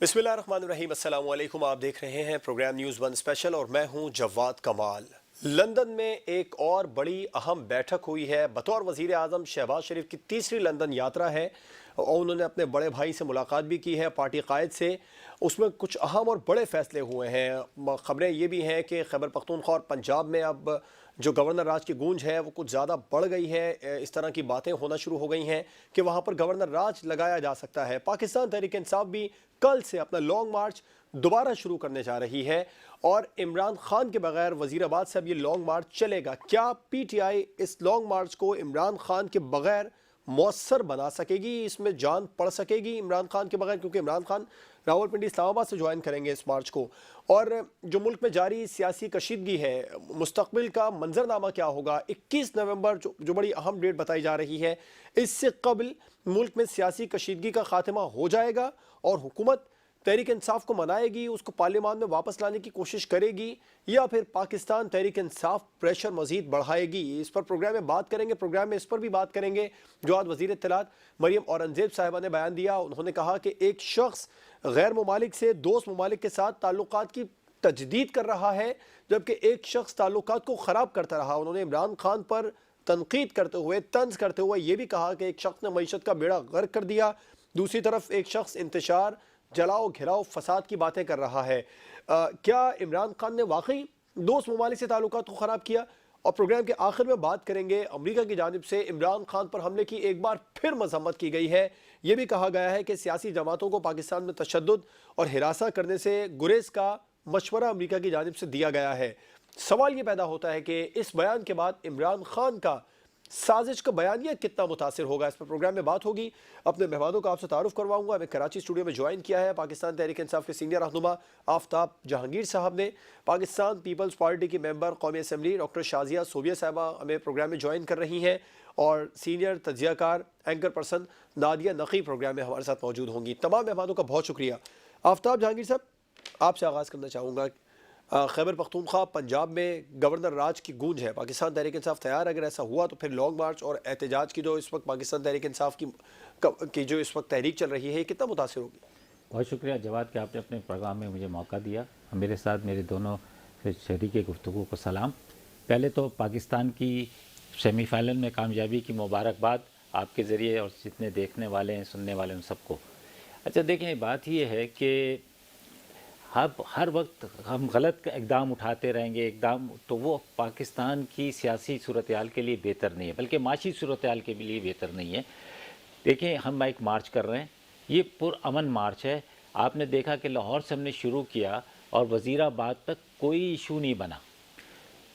बिस्मिल्लाहिर्रहमानिर्रहीम, अस्सलाम वालेकुम। आप देख रहे हैं प्रोग्राम न्यूज़ वन स्पेशल और मैं हूं जवाद कमाल। लंदन में एक और बड़ी अहम बैठक हुई है। बतौर वज़ीर आज़म शहबाज शरीफ की तीसरी लंदन यात्रा है और उन्होंने अपने बड़े भाई से मुलाकात भी की है, पार्टी कायद से। उसमें कुछ अहम और बड़े फैसले हुए हैं। ख़बरें ये भी हैं कि खैबर पख्तूनख्वा और पंजाब में अब जो गवर्नर राज की गूंज है वो कुछ ज़्यादा बढ़ गई है। इस तरह की बातें होना शुरू हो गई हैं कि वहाँ पर गवर्नर राज लगाया जा सकता है। पाकिस्तान तहरीक इंसाफ भी कल से अपना लॉन्ग मार्च दोबारा शुरू करने जा रही है और इमरान खान के बगैर वजीराबाद से अब ये लॉन्ग मार्च चलेगा। क्या पीटीआई इस लॉन्ग मार्च को इमरान खान के बगैर मौसर बना सकेगी, इसमें जान पड़ सकेगी इमरान खान के बगैर? क्योंकि इमरान खान रावलपिंडी इस्लामाबाद से ज्वाइन करेंगे इस मार्च को। और जो मुल्क में जारी सियासी कशीदगी है, मुस्तकबिल का मंजरनामा क्या होगा? 21 नवंबर जो बड़ी अहम डेट बताई जा रही है, इससे कबल मुल्क में सियासी कशीदगी का खात्मा हो जाएगा और हुकूमत तहरीक इंसाफ को मनाएगी, उसको पार्लियामान में वापस लाने की कोशिश करेगी, या फिर पाकिस्तान तहरीक इंसाफ प्रेशर मजीद बढ़ाएगी? इस पर प्रोग्राम में बात करेंगे। प्रोग्राम में इस पर भी बात करेंगे जो आज वज़ीर इत्तलात मरियम औरंगज़ेब साहिबा ने बयान दिया। उन्होंने कहा कि एक शख्स गैर ममालिक से दोस्त ममालिक के साथ ताल्लुकात की तजदीद कर रहा है, जबकि एक शख्स ताल्लुकात को ख़राब करता रहा। उन्होंने इमरान खान पर तनकीद करते हुए, तंज करते हुए ये भी कहा कि एक शख्स ने मईशत का बेड़ा गर्क कर दिया, दूसरी तरफ एक शख्स इंतशार, जलाओ घिराओ, फसाद की बातें कर रहा है। क्या इमरान खान ने वाकई दोस्त ममालिक से ताल्लुकात को ख़राब किया? और प्रोग्राम के आखिर में बात करेंगे, अमेरिका की जानिब से इमरान खान पर हमले की एक बार फिर मजम्मत की गई है। यह भी कहा गया है कि सियासी जमातों को पाकिस्तान में तशद्दुद और हिरासा करने से गुरेज का मशवरा अमेरिका की जानिब से दिया गया है। सवाल ये पैदा होता है कि इस बयान के बाद इमरान खान का साजिश का बयानिया कितना मुतासिर होगा? इस पर प्रोग्राम में बात होगी। अपने मेहमानों का आपसे तारुफ करवाऊंगा। हमें कराची स्टूडियो में ज्वाइन किया है पाकिस्तान तहरीक इंसाफ के सीनियर रहनुमा आफ्ताब जहांगीर साहब ने। पाकिस्तान पीपल्स पार्टी की मेंबर कौमी असम्बली डॉक्टर शाजिया सोबिया साहबा हमें प्रोग्राम में ज्वाइन कर रही हैं और सीनियर तज्जियाकार एंकर पर्सन नादिया नकी प्रोग्राम में हमारे साथ मौजूद होंगी। तमाम मेहमानों का बहुत शुक्रिया। आफ्ताब जहांगीर साहब, आपसे आगाज़ करना चाहूँगा। खैबर पख्तूनख्वा पंजाब में गवर्नर राज की गूंज है। पाकिस्तान तहरीक इंसाफ तैयार, अगर ऐसा हुआ तो फिर लॉन्ग मार्च और एहतजाज की जो इस वक्त पाकिस्तान तहरीक इंसाफ की जो इस वक्त तहरीक चल रही है, कितना मुतासिर होगी? बहुत शुक्रिया जवाद कि आपने अपने प्रोग्राम में मुझे मौका दिया। मेरे साथ मेरे दोनों शरीक गुफ्तगू को सलाम। पहले तो पाकिस्तान की सेमीफाइनल में कामयाबी की मुबारकबाद आपके ज़रिए और जितने देखने वाले हैं, सुनने वाले हैं, सबको। अच्छा देखें, बात ये है कि हर वक्त हम गलत इक़दाम उठाते रहेंगे, इक़दाम तो वो पाकिस्तान की सियासी सूरत हाल के लिए बेहतर नहीं है, बल्कि माशी सूरत हाल के लिए बेहतर नहीं है। देखें, हम एक मार्च कर रहे हैं, ये पुरअमन मार्च है। आपने देखा कि लाहौर से हमने शुरू किया और वज़ीराबाद तक कोई इशू नहीं बना,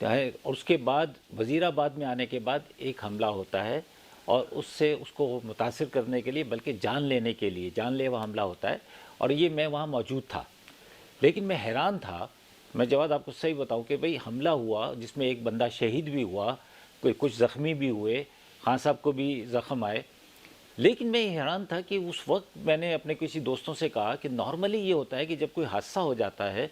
और उसके बाद वज़ीराबाद में आने के बाद एक हमला होता है और उससे उसको मुतासिर करने के लिए, बल्कि जान लेने के लिए जानलेवा हमला होता है। और ये मैं वहाँ मौजूद था, लेकिन मैं हैरान था। मैं जवाब आपको सही बताऊं कि भाई हमला हुआ जिसमें एक बंदा शहीद भी हुआ, कोई कुछ ज़ख्मी भी हुए, खान साहब को भी ज़ख्म आए। लेकिन मैं हैरान था कि उस वक्त मैंने अपने किसी दोस्तों से कहा कि नॉर्मली ये होता है कि जब कोई हादसा हो जाता है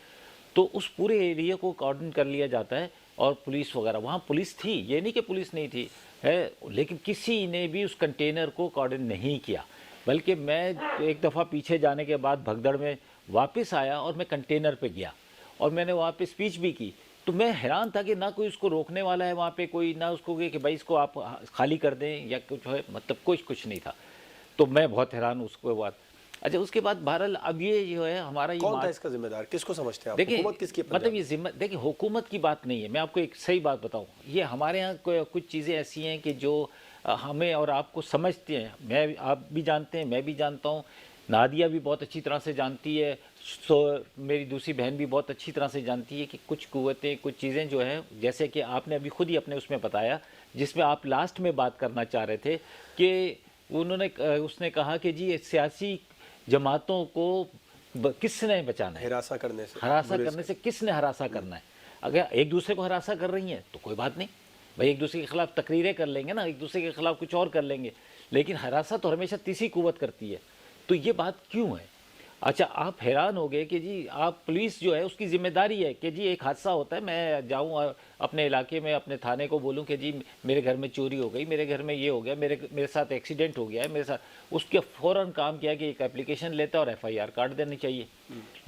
तो उस पूरे एरिया को कॉर्डन कर लिया जाता है और पुलिस वगैरह, वहाँ पुलिस थी, ये नहीं कि पुलिस नहीं थी है, लेकिन किसी ने भी उस कंटेनर को कॉर्डन नहीं किया। बल्कि मैं एक दफ़ा पीछे जाने के बाद भगदड़ में वापस आया और मैं कंटेनर पे गया और मैंने वहाँ पे स्पीच भी की। तो मैं हैरान था कि ना कोई उसको रोकने वाला है वहाँ पे, कोई ना उसको कि भाई इसको आप खाली कर दें या कुछ है, मतलब कुछ नहीं था। तो मैं बहुत हैरान उसको बाद। अच्छा, उसके बाद बहरहाल अब ये जो है हमारा ये कौन था इसका जिम्मेदार? किसको समझते हैं आप? देखिए, हुकूमत किसकी? मतलब ये जिम्मे, देखिए हुकूमत की बात नहीं है। मैं आपको एक सही बात बताऊँ, ये हमारे यहाँ कुछ चीज़ें ऐसी हैं कि जो हमें और आपको समझते हैं। मैं, आप भी जानते हैं, मैं भी जानता हूँ, नादिया भी बहुत अच्छी तरह से जानती है, मेरी दूसरी बहन भी बहुत अच्छी तरह से जानती है कि कुछ कुव्वतें, कुछ चीज़ें जो हैं, जैसे कि आपने अभी खुद ही अपने उसमें बताया, जिसमें आप लास्ट में बात करना चाह रहे थे कि उसने कहा कि जी सियासी जमातों को किसने बचाना है, हिरासा करने से, किसने हरासा करना है। अगर एक दूसरे को हरासा कर रही हैं तो कोई बात नहीं, भाई एक दूसरे के खिलाफ तकरीरें कर लेंगे ना, एक दूसरे के खिलाफ कुछ और कर लेंगे, लेकिन हरासा तो हमेशा तीसरी कुव्वत करती है। तो ये बात क्यों है? अच्छा, आप हैरान हो गए कि जी आप पुलिस जो है उसकी ज़िम्मेदारी है कि जी एक हादसा होता है, मैं जाऊँ और अपने इलाके में अपने थाने को बोलूँ कि जी मेरे घर में चोरी हो गई, मेरे घर में ये हो गया, मेरे मेरे साथ एक्सीडेंट हो गया है, मेरे साथ उसके फ़ौरन काम किया कि एक एप्लीकेशन लेता और एफआईआर काट देनी चाहिए।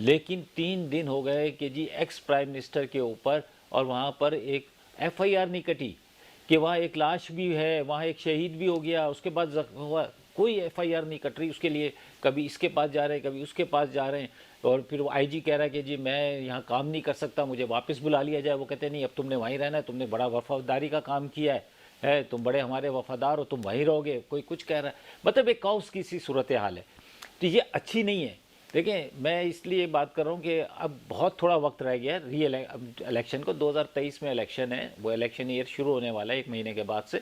लेकिन 3 दिन हो गए कि जी एक्स प्राइम मिनिस्टर के ऊपर और वहाँ पर एक एफआईआर नहीं कटी, कि वहाँ एक लाश भी है, वहाँ एक शहीद भी हो गया, उसके बाद जख्म हुआ, कोई एफआईआर नहीं कट रही उसके लिए। कभी इसके पास जा रहे हैं, कभी उसके पास जा रहे हैं, और फिर वो आईजी कह रहा है कि जी मैं यहाँ काम नहीं कर सकता, मुझे वापस बुला लिया जाए। वो कहते हैं नहीं, अब तुमने वहीं रहना है, तुमने बड़ा वफादारी का काम किया है, तुम बड़े हमारे वफादार हो, तुम वहीं रहोगे। कोई कुछ कह रहा है, मतलब एक काउस की सी सूरत हाल है। तो ये अच्छी नहीं है। देखिए, मैं इसलिए बात कर रहा हूँ कि अब बहुत थोड़ा वक्त रह गया है इलेक्शन को। 2023 में इलेक्शन है, वो इलेक्शन ईयर शुरू होने वाला है 1 महीने के बाद से।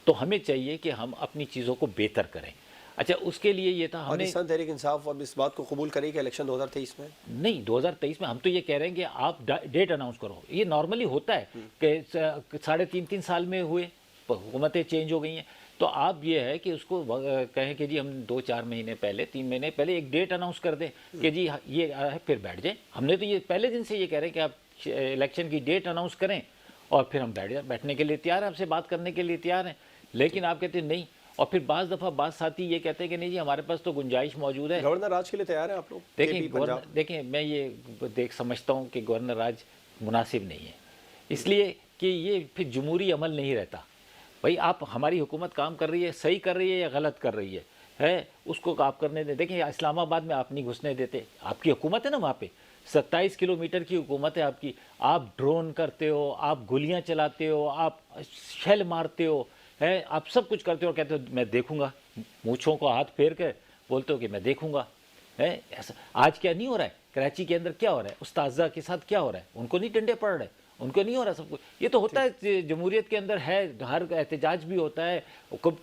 तो हमें चाहिए कि हम अपनी चीज़ों को बेहतर करें। अच्छा, उसके लिए ये था, हमने पाकिस्तान तहरीक इंसाफ अब इस बात को कबूल करेगी इलेक्शन 2023 में? नहीं, 2023 में हम तो ये कह रहे हैं कि आप डेट अनाउंस करो। ये नॉर्मली होता है कि 3.5 साल में हुए, हुकूमतें चेंज हो गई हैं, तो आप ये है कि उसको कहें कि जी हम 2-4 महीने पहले, 3 महीने पहले एक डेट अनाउंस कर दें कि जी ये है, फिर बैठ जाए। हमने तो ये पहले दिन से ये कह रहे हैं कि आप इलेक्शन की डेट अनाउंस करें और फिर हम बैठने के लिए तैयार हैं, आपसे बात करने के लिए तैयार हैं। लेकिन आप कहते हैं नहीं, और फिर बाज़ दफ़ा बात साथी ये कहते हैं कि नहीं जी हमारे पास तो गुंजाइश मौजूद है। गवर्नर राज के लिए तैयार है आप लोग? देखिए, मैं ये समझता हूँ कि गवर्नर राज मुनासिब नहीं है, इसलिए कि ये फिर जमहूरी अमल नहीं रहता। भाई, आप हमारी हुकूमत काम कर रही है, सही कर रही है या गलत कर रही है उसको आप करने दें। देखिए, इस्लामाबाद में आप नहीं घुसने देते, आपकी हुकूमत है ना वहाँ पे, 27 किलोमीटर की हुकूमत है आपकी। आप ड्रोन करते हो, आप गोलियाँ चलाते हो, आप शेल मारते हो, आप सब कुछ करते हो और कहते हो मैं देखूंगा, मूँछों को हाथ फेर कर बोलते हो कि मैं देखूंगा। है ऐसा आज क्या नहीं हो रहा है कराची के अंदर? क्या हो रहा है उस्ताजा के साथ? क्या हो रहा है? उनको नहीं डंडे पड़ रहे, उनको नहीं हो रहा सब कुछ? ये तो होता है, जमहूरियत के अंदर है, हर एहतजाज भी होता है,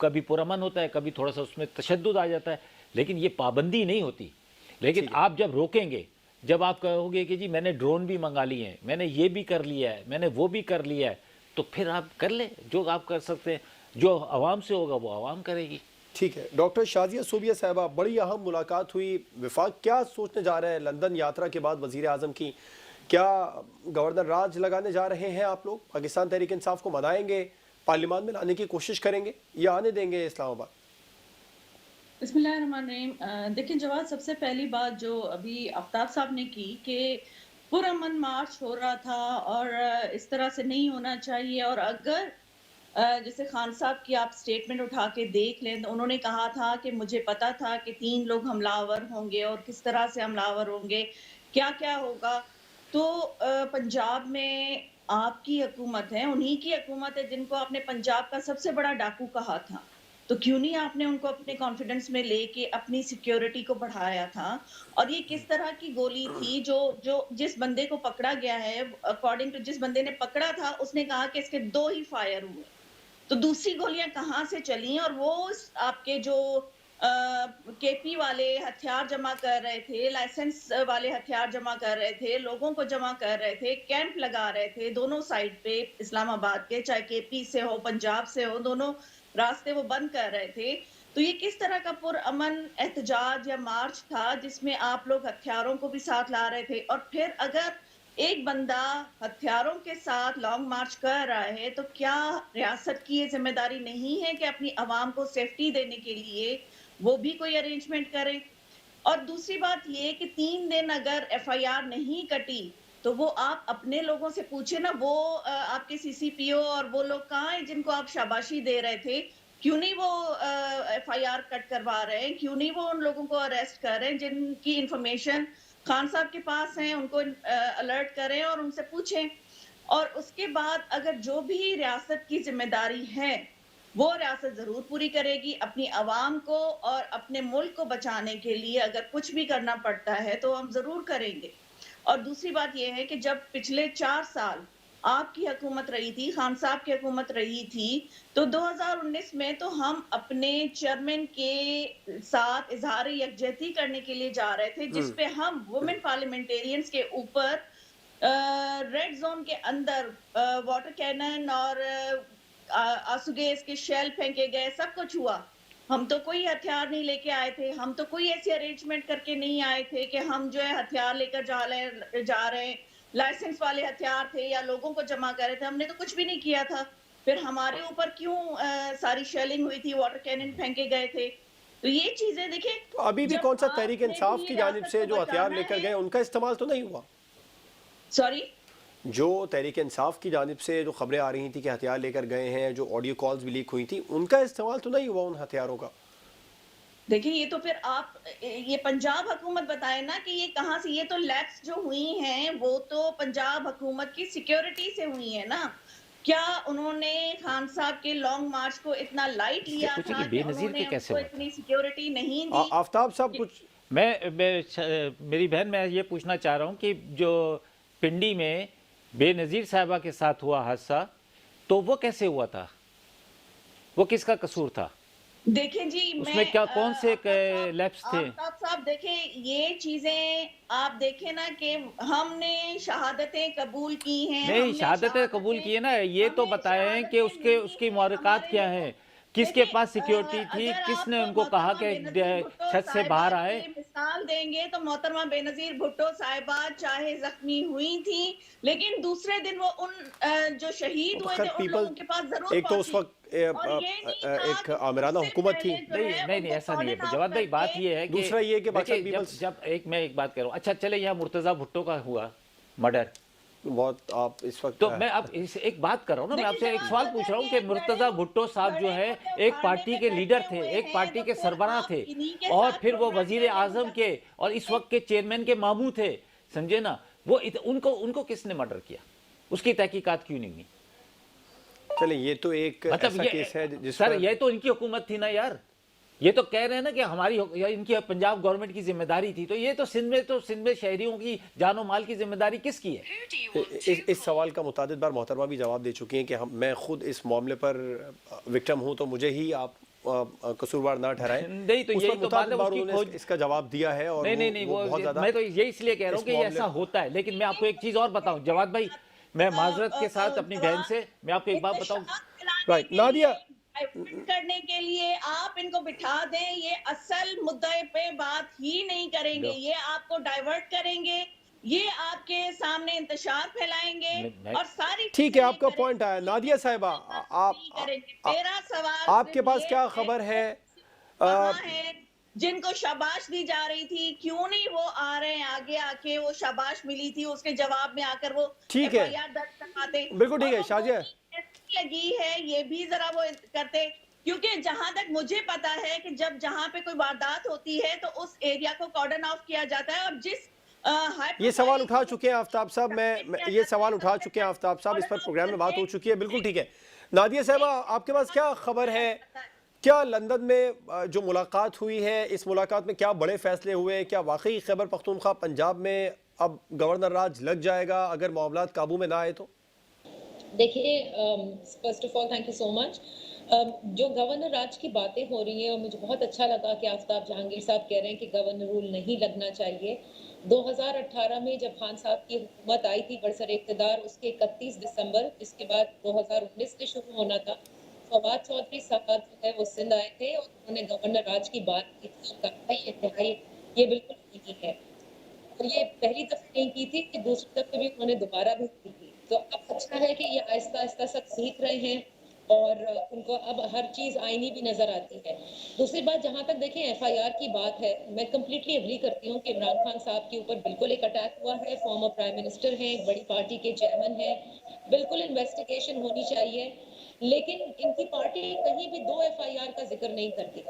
कभी पुरअमन होता है, कभी थोड़ा सा उसमें तशद्दुद आ जाता है, लेकिन ये पाबंदी नहीं होती। लेकिन आप जब रोकेंगे, जब आप कहोगे कि जी मैंने ड्रोन भी मंगा लिए हैं, मैंने ये भी कर लिया है, मैंने वो भी कर लिया है, तो फिर आप कर ले जो आप कर सकते हैं। जो आवाम से होगा वो आवाम करेगी। ठीक है। डॉक्टर शाजिया सूबिया साहबा, बड़ी अहम मुलाकात हुई। विफाक क्या सोचने जा रहा है लंदन यात्रा के बाद वजीर आजम की? क्या गवर्नर राज लगाने जा रहे हैं आप लोग? पाकिस्तान तहरीक इंसाफ को मनाएंगे, पार्लियामान में लाने की कोशिश करेंगे या आने देंगे इस्लामाबाद? बिस्मिल्लाहिर्रहमानिर्रहीम। देखिए जवाब, सबसे पहली बात जो अभी आफ्ताब साहब ने की कि पुरअमन मार्च हो रहा था और इस तरह से नहीं होना चाहिए, और अगर जैसे खान साहब की आप स्टेटमेंट उठा के देख लें तो उन्होंने कहा था कि मुझे पता था कि 3 लोग हमलावर होंगे और किस तरह से हमलावर होंगे, क्या-क्या होगा। तो पंजाब में आपकी हुकूमत है, उन्हीं की हुकूमत है जिनको आपने पंजाब का सबसे बड़ा डाकू कहा था। तो क्यों नहीं आपने उनको अपने कॉन्फिडेंस में लेके अपनी सिक्योरिटी को बढ़ाया था? और ये किस तरह की गोली थी जो जो जिस बंदे को पकड़ा गया है, अकॉर्डिंग टू जिस बंदे ने पकड़ा था, उसने कहा कि इसके 2 ही फायर हुए। तो दूसरी गोलियां कहाँ से चली? और वो आपके जो केपी वाले हथियार जमा कर रहे थे, लाइसेंस वाले हथियार जमा कर रहे थे, लोगों को जमा कर रहे थे, कैंप लगा रहे थे दोनों साइड पे इस्लामाबाद के, चाहे केपी से हो, पंजाब से हो, दोनों रास्ते वो बंद कर रहे थे। तो ये किस तरह का पुरअमन एहतजाज या मार्च था जिसमें आप लोग हथियारों को भी साथ ला रहे थे? और फिर अगर एक बंदा हथियारों के साथ लॉन्ग मार्च कर रहा है, तो क्या रियासत की ये ज़िम्मेदारी नहीं है कि अपनी आवाम को सेफ्टी देने के लिए वो भी कोई अरेंजमेंट करे? और दूसरी बात ये कि 3 दिन अगर एफआईआर नहीं कटी, तो वो आप अपने लोगों से पूछे ना, वो आपके सीसीपीओ और वो लोग कहाँ हैं जिनको आप शाबाशी दे रहे थे? क्यों नहीं वो एफआईआर कट करवा रहे हैं? क्यों नहीं वो उन लोगों को अरेस्ट कर रहे हैं जिनकी इन्फॉर्मेशन खान साहब के पास है? उनको अलर्ट करें और उनसे पूछें। और उसके बाद अगर जो भी रियासत की ज़िम्मेदारी है, वो रियासत ज़रूर पूरी करेगी। अपनी आवाम को और अपने मुल्क को बचाने के लिए अगर कुछ भी करना पड़ता है, तो हम ज़रूर करेंगे। और दूसरी बात ये है कि जब पिछले 4 साल आपकी हुकूमत रही थी, खान साहब की हुकूमत रही थी, तो 2019 में तो हम अपने चेयरमैन के साथ इज़हार यकजहती करने के लिए जा रहे थे, जिस पे हम वुमेन पार्लियामेंटेरियंस के ऊपर रेड ज़ोन के अंदर वाटर कैनन और आंसू गैस के शेल फेंके गए, सब कुछ हुआ। हम तो कोई हथियार नहीं लेके आए थे, हम तो कोई ऐसी अरेंजमेंट करके नहीं आए थे कि हम जो है हथियार लेकर जा रहे हैं, लाइसेंस वाले हथियार थे या लोगों को जमा कर रहे थे, हमने तो कुछ भी नहीं किया था। फिर हमारे ऊपर क्यों सारी शेलिंग हुई थी, वाटर कैनन फेंके गए थे। तो ये चीज़ें देखिए, तो अभी भी जब कौन सा तहरीक आपने इंसाफ भी की जानिब रियासत से को जो हथियार बचाना लेकर है। गए उनका इस्तेमाल तो नहीं हुआ? सॉरी? जो तहरीक इंसाफ की जानिब से जो खबरें आ रही थी कि हथियार लेकर गए हैं, जो ऑडियो कॉल्स भी लीक हुई थी, उनका इस्तेमाल तो नहीं हुआ उन हथियारों का? देखिए, ये तो फिर आप ये पंजाब हुकूमत बताए ना कि ये कहाँ से, ये तो लैप्स जो हुई हैं, वो तो पंजाब हुकूमत की सिक्योरिटी से हुई है ना। क्या उन्होंने खान साहब के लॉन्ग मार्च को इतना लाइट इससे लिया पूछे कि था कि बेनज़ीर के उन्होंने कैसे उनको हुआ था? इतनी सिक्योरिटी नहीं दी? आफताब साहब कि कुछ मेरी बहन, मैं ये पूछना चाह रहा हूँ कि जो पिंडी में बेनज़ीर साहिबा के साथ हुआ हादसा, तो वो कैसे हुआ था? वो किसका कसूर था? देखिए जी, उसमें क्या कौन से लैप्स थे? आफ्ताब साहब देखिए, ये चीज़ें आप देखें ना कि हमने शहादतें कबूल की हैं, नहीं, हमने शहादतें कबूल शहादतें किए ना, ये तो हमें बताएं कि शहादतें उसके मिली उसकी हैं मुहर्रिकात हमारे क्या लोगों। हैं, किसके देखिए, पास सिक्योरिटी थी, अगर आप किसने उनको कहा मोहतरमा कि बेनज़ीर भुट्टो छत से साहिबा बाहर आए? की मिसाल देंगे तो मोहतरमा बेनज़ीर भुट्टो साहिबा चाहे ज़ख्मी हुई थी, लेकिन दूसरे दिन वो उन जो वो शहीद तो हुए खैर थे, उन पीपल, लोगों के पास ज़रूर एक तो उस पहुँची। वक्त और ये नहीं था एक कि आमिराना उससे हुकूमत थी। पहले जो नहीं, है नहीं, नहीं, उनको ऐसा नहीं कॉर्डन है ऑफ जवाद भाई। बात करके। ये है कि दूसरा ये कि बादशाह देखिए, जब पीपल्स जब एक मैं एक बात कह रहा हूँ, अच्छा चले, यहाँ मुर्तज़ा भुट्टो का हुआ मर्डर, बहुत आप इस वक्त तो मैं अब इस एक बात कर रहा हूँ ना, मैं देखिए, आपसे जब एक आप सवाल पूछ रहा हूँ कि बदलिए मुर्तज़ा भुट्टो साहब जो बड़े है मुद्दे एक उखाड़ने पार्टी में के लीडर डटे थे, हुए एक हैं, पार्टी तो के फिर सरबराह आप थे, इन्हीं के और साथ फिर वो प्रोग्राम वजीर करें आजम जब के और इस वक्त के चेयरमैन के मामू थे, समझे ना? वो उनको उनको किसने मर्डर किया? उसकी तहकीकात क्यों नहीं हुई? चले, ये तो एक मतलब ऐसा ये, केस है जिस सर, पर ये तो इनकी हुकूमत थी ना यार। ये तो कह रहे हैं ना कि हमारी या इनकी पंजाब गवर्नमेंट की जिम्मेदारी थी, तो ये तो सिंध में शहरियों की जानो माल की जिम्मेदारी किसकी है? इस सवाल का मुतादिद बार मोहतरमा भी जवाब दे चुकी हैं कि मैं खुद इस मामले पर विक्टिम हूं, तो मुझे ही आप कसूरवार ना ठहराएं। नहीं, तो उस पर यही तो बात मुतादिद है, बार उसकी उन्होंने खोज। इसका जवाब दिया है और नहीं, नहीं, नहीं, वो वो बहुत ज़्यादा मैं तो ये इसलिए कह रहा हूँ इस कि ये मामले ऐसा होता है, लेकिन मैं आपको एक चीज़ और बताऊँ जवाद भाई, मैं माजरत के साथ अपनी बहन जवाब से मैं आपको एक बात बताऊँ। इत्तेशाक दिलाने राइट के लिए, नादिया। डाइवर्ट करने के लिए आप इनको बिठा दें, ये असल मुद्दे पे बात ही नहीं करेंगे, लो, ये आपको डाइवर्ट करेंगे, ये आपके सामने इंतशार फैलाएंगे मैं और सारी ठीक है, चीजें ये आपका पॉइंट करेंगे, आया ये नादिया साहिबा। नहीं करेंगे। आ, मेरा सवाल आपके सिर्फ पास ये क्या है खबर कि है? आ, कहाँ है जिनको शाबाश दी जा रही थी, क्यों नहीं वो आ रहे हैं आगे आके, वो शाबाश मिली थी उसके जवाब में आकर वो ठीक है, एफआईआर दर्ज करवाते बिल्कुल ठीक और है वो शाजिया। गोली कैसी लगी है ये भी जरा वो करते। क्योंकि जहां तक मुझे पता है कि जब जहां पे कोई वारदात होती है तो उस एरिया को कॉर्डन ऑफ किया जाता है और जिस हाई ये सवाल प्रोफाइल उठा चुके हैं आफ्ताब साहब, मैं किया ये जाता है सवाल उठा सबसे चुके हैं पहले आफ्ताब साहब, इस पर कॉर्डन ऑफ प्रोग्राम में बात करके हो चुकी है, बिल्कुल एक ठीक है। नादिया साहिबा, एक आपके पास क्या खबर है? क्या लंदन में जो मुलाकात हुई है, इस मुलाकात में क्या बड़े फैसले हुए? क्या वाकई खैबर पख्तूनख्वा पंजाब में अब गवर्नर राज लग जाएगा अगर मामलात काबू में ना आए तो? देखिए, first of all thank you so much. जो गवर्नर राज की बातें हो रही हैं, और मुझे बहुत अच्छा लगा कि आफ्ताब जहांगीर साहब कह रहे हैं कि गवर्नर रूल नहीं लगना चाहिए। 2018 में जब खान साहब की हुकूमत आई थी बरसर इक़्तिदार, उसके 31 दिसंबर, जिसके बाद 2019 से शुरू होना था, फवाद चौधरी साहब जो है वो सिंध आए थे और उन्होंने गवर्नर राज की बात की थी और कहा था ये बिल्कुल नहीं है। और ये पहली दफा नहीं की थी कि दूसरी दफे भी उन्होंने दोबारा भी की थी। तो अब अच्छा है कि ये आहिस्ता-आहिस्ता सब सीख रहे हैं और उनको अब हर चीज़ आईनी भी नज़र आती है। दूसरी बात, जहाँ तक देखें एफआईआर की बात है, मैं कंप्लीटली एग्री करती हूँ कि इमरान खान साहब के ऊपर बिल्कुल एक अटैक हुआ है, फॉर्मर प्राइम मिनिस्टर हैं, एक बड़ी पार्टी के चेयरमैन हैं, बिल्कुल इन्वेस्टिगेशन होनी चाहिए। लेकिन इनकी पार्टी कहीं भी 2 एफआईआर का ज़िक्र नहीं करती।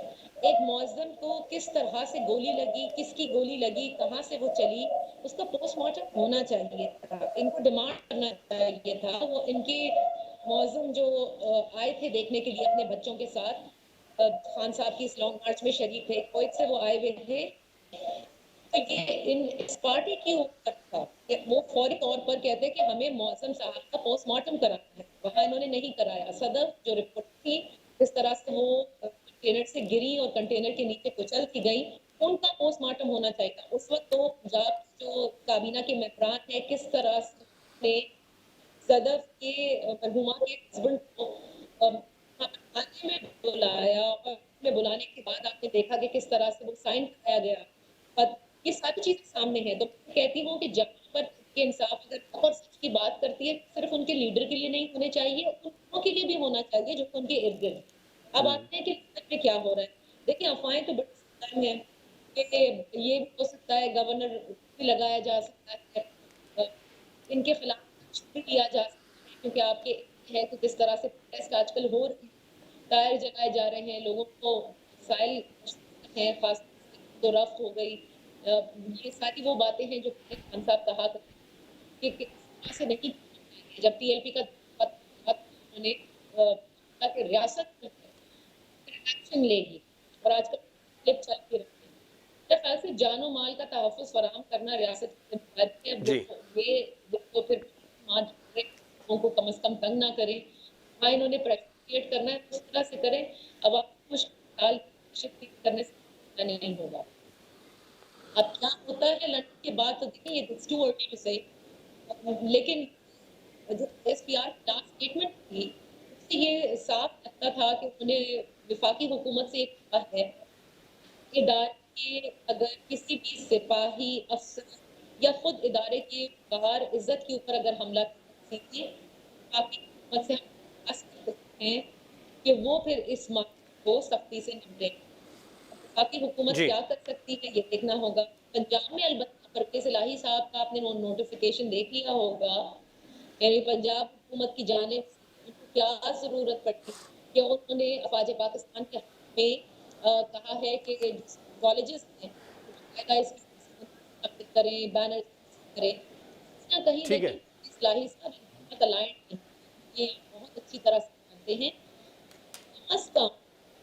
एक मुअज़्ज़म को किस तरह से गोली लगी, किसकी गोली लगी, कहाँ से वो चली, उसका पोस्टमार्टम होना चाहिए था। इनको डिमांड करना चाहिए था। वो इनके मुअज़्ज़म जो आए थे देखने के लिए अपने बच्चों के साथ, खान साहब की इस लॉन्ग मार्च में शरीक थे, कुवैत से वो आए हुए थे। तो ये इस पार्टी के ऊपर था कि वो फौरी तौर पर कहते कि हमें मौसम साहब का पोस्टमार्टम कराना है, वहाँ इन्होंने नहीं कराया। सदर जो रिपोर्ट थी, किस तरह से वो कंटेनर से गिरी और कंटेनर के नीचे कुचल दी गई, उनका पोस्टमार्टम होना चाहिए। उस वक्त तो पंजाब जो काबीना के मेंबरान है, किस तरह से सदर के मरहुमा के हस्बैंड को थाने में बुलाया और में बुलाने के बाद आपने देखा कि किस तरह से वो साइन कराया गया, और ये सारी चीज़ें सामने हैं। तो मैं कहती हूँ कि जहाँ पर ये इंसाफ अगर हक और सच की बात करती है, सिर्फ़ उनके लीडर के लिए नहीं होने चाहिए, उन लोगों के लिए भी होना चाहिए जो उनके इर्द-गिर्द। अब आते हैं कि लंदन में क्या हो रहा है। देखिए, अफ़वाहें तो बड़ी सारी हैं कि ये भी हो सकता है, गवर्नर भी लगाया जा सकता है, अ, इनके खिलाफ कुछ भी किया जा सकता है, क्योंकि आपके है कि किस तरह से प्रोटेस्ट आजकल हो रही है, टायर जलाए जा रहे हैं, लोगों को वसाइल हैं, खास तो रफ्त हो गई। ये सारी वो बातें हैं जो पहले खान साहब कहा करते थे कि इस तरह से नहीं करना चाहिए। जब टीएलपी का उन्होंने कहा कि रियासत जो है एक्शन लेगी, और आजकल क्लिप चल भी रही है। मेरे ख्याल से जानो माल का तहफ़्फ़ुज़ फराहम करना रियासत की ज़िम्मेदारी है। अब जी। वो फिर मार्च लोगों को कम से कम तंग ना करें। हाँ, इन्होंने प्रेशर क्रिएट करना है, उस तरह से करें। अब आप मुश्किल क्रिएट करने से नहीं होगा। अब क्या होता है लंदन के बाद, तो देखिए इट्स टू अर्ली टू से, लेकिन जो एसपीआर की लास्ट स्टेटमेंट थी, उससे ये साफ लगता था कि उन्होंने वफाकी हुकूमत से एक कहा है कि इदारे के अगर किसी भी सिपाही, अफ़सर या खुद इदारे के बाहर इज़्ज़त के ऊपर अगर हमला कीजिए, वफाकी हुकूमत से हम आस कर सकते हैं कि वो फिर इस मामले को सख्ती से निपटें। वफाकी हुकूमत जी। क्या कर सकती है, ये देखना होगा। पंजाब में अलबत्ता परवेज़ इलाही साहब का आपने नोटिफ़िकेशन देख लिया होगा, यानी पंजाब हुकूमत की जानिब से उनको क्या ज़रूरत पड़ी कि उन्होंने अफ़वाज पाकिस्तान के हक़ में कहा है कि कॉलेजेस हैं, बाकायदा इसकी नक़्ल करें, बैनर करें। कहीं न कहीं ठीक देखिए है। इस्लाही साहब का लाइन है, ये बहुत अच्छी तरह से जानते हैं। कम अज़ कम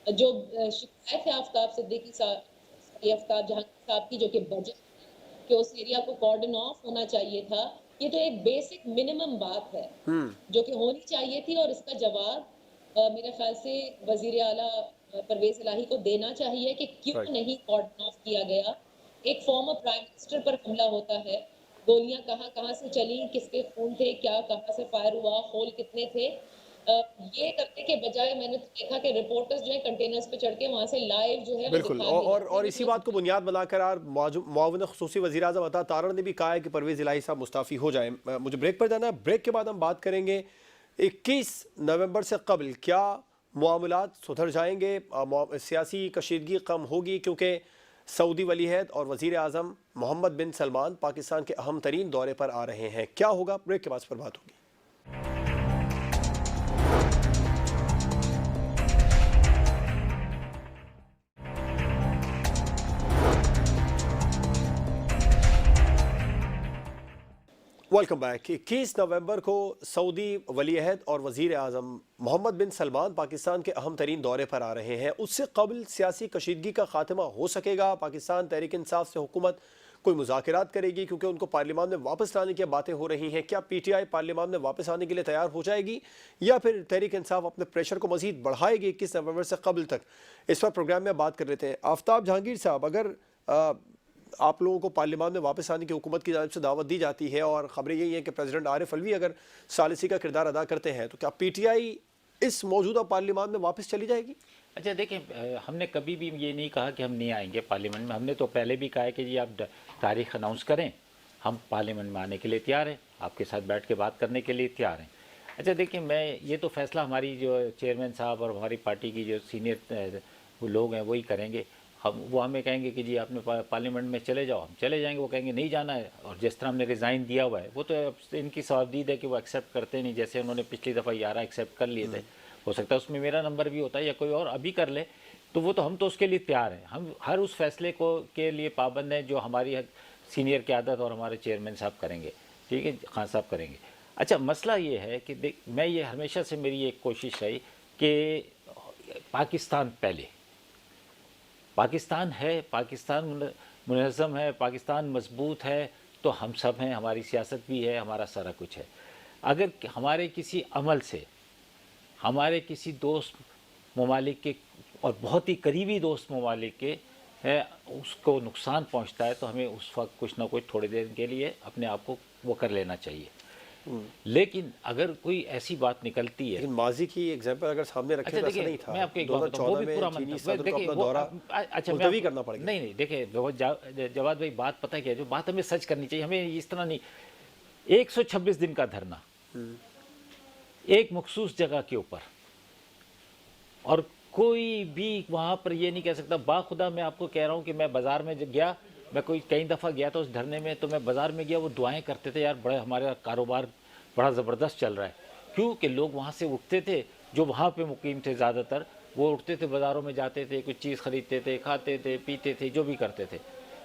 जो शिकायत है आफ्ताब सिद्दीकी साहब, सॉरी आफ्ताब जहांगीर साहब की, जो कि बजट कि उस एरिया को कॉर्डन ऑफ होना चाहिए था। ये तो एक बेसिक मिनिमम बात है, जो कि होनी चाहिए थी, और इसका जवाब मेरे ख़्याल से वज़ीर आला परवेज़ इलाही को देना चाहिए कि राइट। क्यों नहीं कॉर्डन ऑफ किया गया। एक फॉर्मर प्राइम मिनिस्टर पर हमला होता है, गोलियाँ कहाँ-कहाँ से चलीं, किसके खून थे, क्या कहाँ से फायर हुआ, होल कितने थे। ये करने के बजाय मैंने तो देखा कि रिपोर्टर्स जो है कंटेनर्स पे चढ़ के वहाँ से लाइव जो है वो बिल्कुल। दिखा भी रहे थे, और व्हिच इसी वाज़ बात को बुनियाद बनाकर आज मुआविन ख़ुसूसी वज़ीर आज़म अता तारड़ ने भी कहा है कि परवेज़ इलाही साहब मुस्ताफ़ी हो जाएँ। मुझे ब्रेक पर जाना है, ब्रेक के बाद हम बात करेंगे 21 नवंबर से कबल क्या मामलात सुधर जाएंगे, सियासी कशीदगी कम होगी, क्योंकि सऊदी वलीअहद और वज़ीर आज़म मोहम्मद बिन सलमान पाकिस्तान के अहम तरीन दौरे पर आ रहे हैं। क्या होगा, ब्रेक के बाद पर बात होगी। Welcome back. 21 नवंबर को सऊदी वलीअहद और वज़ीर आज़म मोहम्मद बिन सलमान पाकिस्तान के अहम तरीन दौरे पर आ रहे हैं। उससे कबल सियासी कशीदगी का खात्मा हो सकेगा? पाकिस्तान तहरीक इंसाफ से हुकूमत कोई मुज़ाकरात करेगी, क्योंकि उनको पार्लियामान में वापस लाने की बातें हो रही हैं। क्या पीटीआई पार्लियामान में वापस आने के लिए तैयार हो जाएगी, या फिर तहरीक इंसाफ अपने प्रेशर को मज़ीद बढ़ाएगी 21 नवंबर से कबल तक? इस पर प्रोग्राम में बात कर लेते हैं। आफ्ताब जहांगीर साहब, अगर आप लोगों को पार्लियामान में वापस आने की हुकूमत की जानिब से दावत दी जाती है, और ख़बरें यही हैं कि प्रेसिडेंट आरिफ अलवी अगर सालिसी का किरदार अदा करते हैं, तो क्या पीटीआई इस मौजूदा पार्लियामान में वापस चली जाएगी? अच्छा देखिए, हमने कभी भी ये नहीं कहा कि हम नहीं आएंगे पार्लियामेंट में। हमने तो पहले भी कहा है कि जी आप तारीख अनाउंस करें, हम पार्लियामेंट में आने के लिए तैयार हैं, आपके साथ बैठ के बात करने के लिए तैयार हैं। अच्छा देखिए, मैं ये तो फैसला हमारी जो चेयरमैन साहब और हमारी पार्टी की जो सीनियर वो लोग हैं वही करेंगे। वो हमें कहेंगे कि जी आपने पार्लियामेंट में चले जाओ, हम चले जाएंगे। वो कहेंगे नहीं जाना है, और जिस तरह हमने रिज़ाइन दिया हुआ है वो तो इनकी सवाबदीद है कि वो एक्सेप्ट करते नहीं। जैसे उन्होंने पिछली दफ़ा 11 एक्सेप्ट कर लिए थे, हो सकता है उसमें मेरा नंबर भी होता है या कोई और अभी कर ले, तो वो तो हम तो उसके लिए तैयार हैं। हम हर उस फैसले को के लिए पाबंद हैं जो हमारी सीनियर क़यादत और हमारे चेयरमैन साहब करेंगे, ठीक है, खान साहब करेंगे। अच्छा मसला ये है कि देख, मैं ये हमेशा से मेरी एक कोशिश रही कि पाकिस्तान पहले, पाकिस्तान है, पाकिस्तान मुनज़्ज़म है, पाकिस्तान मजबूत है, तो हम सब हैं, हमारी सियासत भी है, हमारा सारा कुछ है। अगर हमारे किसी अमल से हमारे किसी दोस्त ममालिक के और बहुत ही करीबी दोस्त ममालिक के है उसको नुकसान पहुंचता है, तो हमें उस वक्त कुछ ना कुछ थोड़ी देर के लिए अपने आप को वो कर लेना चाहिए। लेकिन अगर कोई ऐसी बात निकलती है, लेकिन माजी की एग्जांपल अगर सामने रखें तो ऐसा नहीं था। मैं आपको एक बात बताऊं, वो भी पूरा चीनी मतलब सदर को देखिए अपना दौरा अच्छा मुलतवी करना पड़ गया। नहीं नहीं देखिए जवाद भाई, बात पता है क्या है, जो बात हमें सच करनी चाहिए, हमें इस तरह नहीं। 126 दिन का धरना एक मखसूस जगह के ऊपर, और कोई भी वहां पर ये नहीं कह सकता। बाखुदा मैं आपको कह रहा हूं कि मैं बाजार में गया, मैं कोई कई दफ़ा गया था उस धरने में, तो मैं बाजार में गया, वो दुआएं करते थे, यार बड़े हमारा कारोबार बड़ा ज़बरदस्त चल रहा है। क्यों कि लोग वहाँ से उठते थे, जो वहाँ पे मुकीम थे ज़्यादातर, वो उठते थे, बाज़ारों में जाते थे, कुछ चीज़ ख़रीदते थे, खाते थे, पीते थे, जो भी करते थे।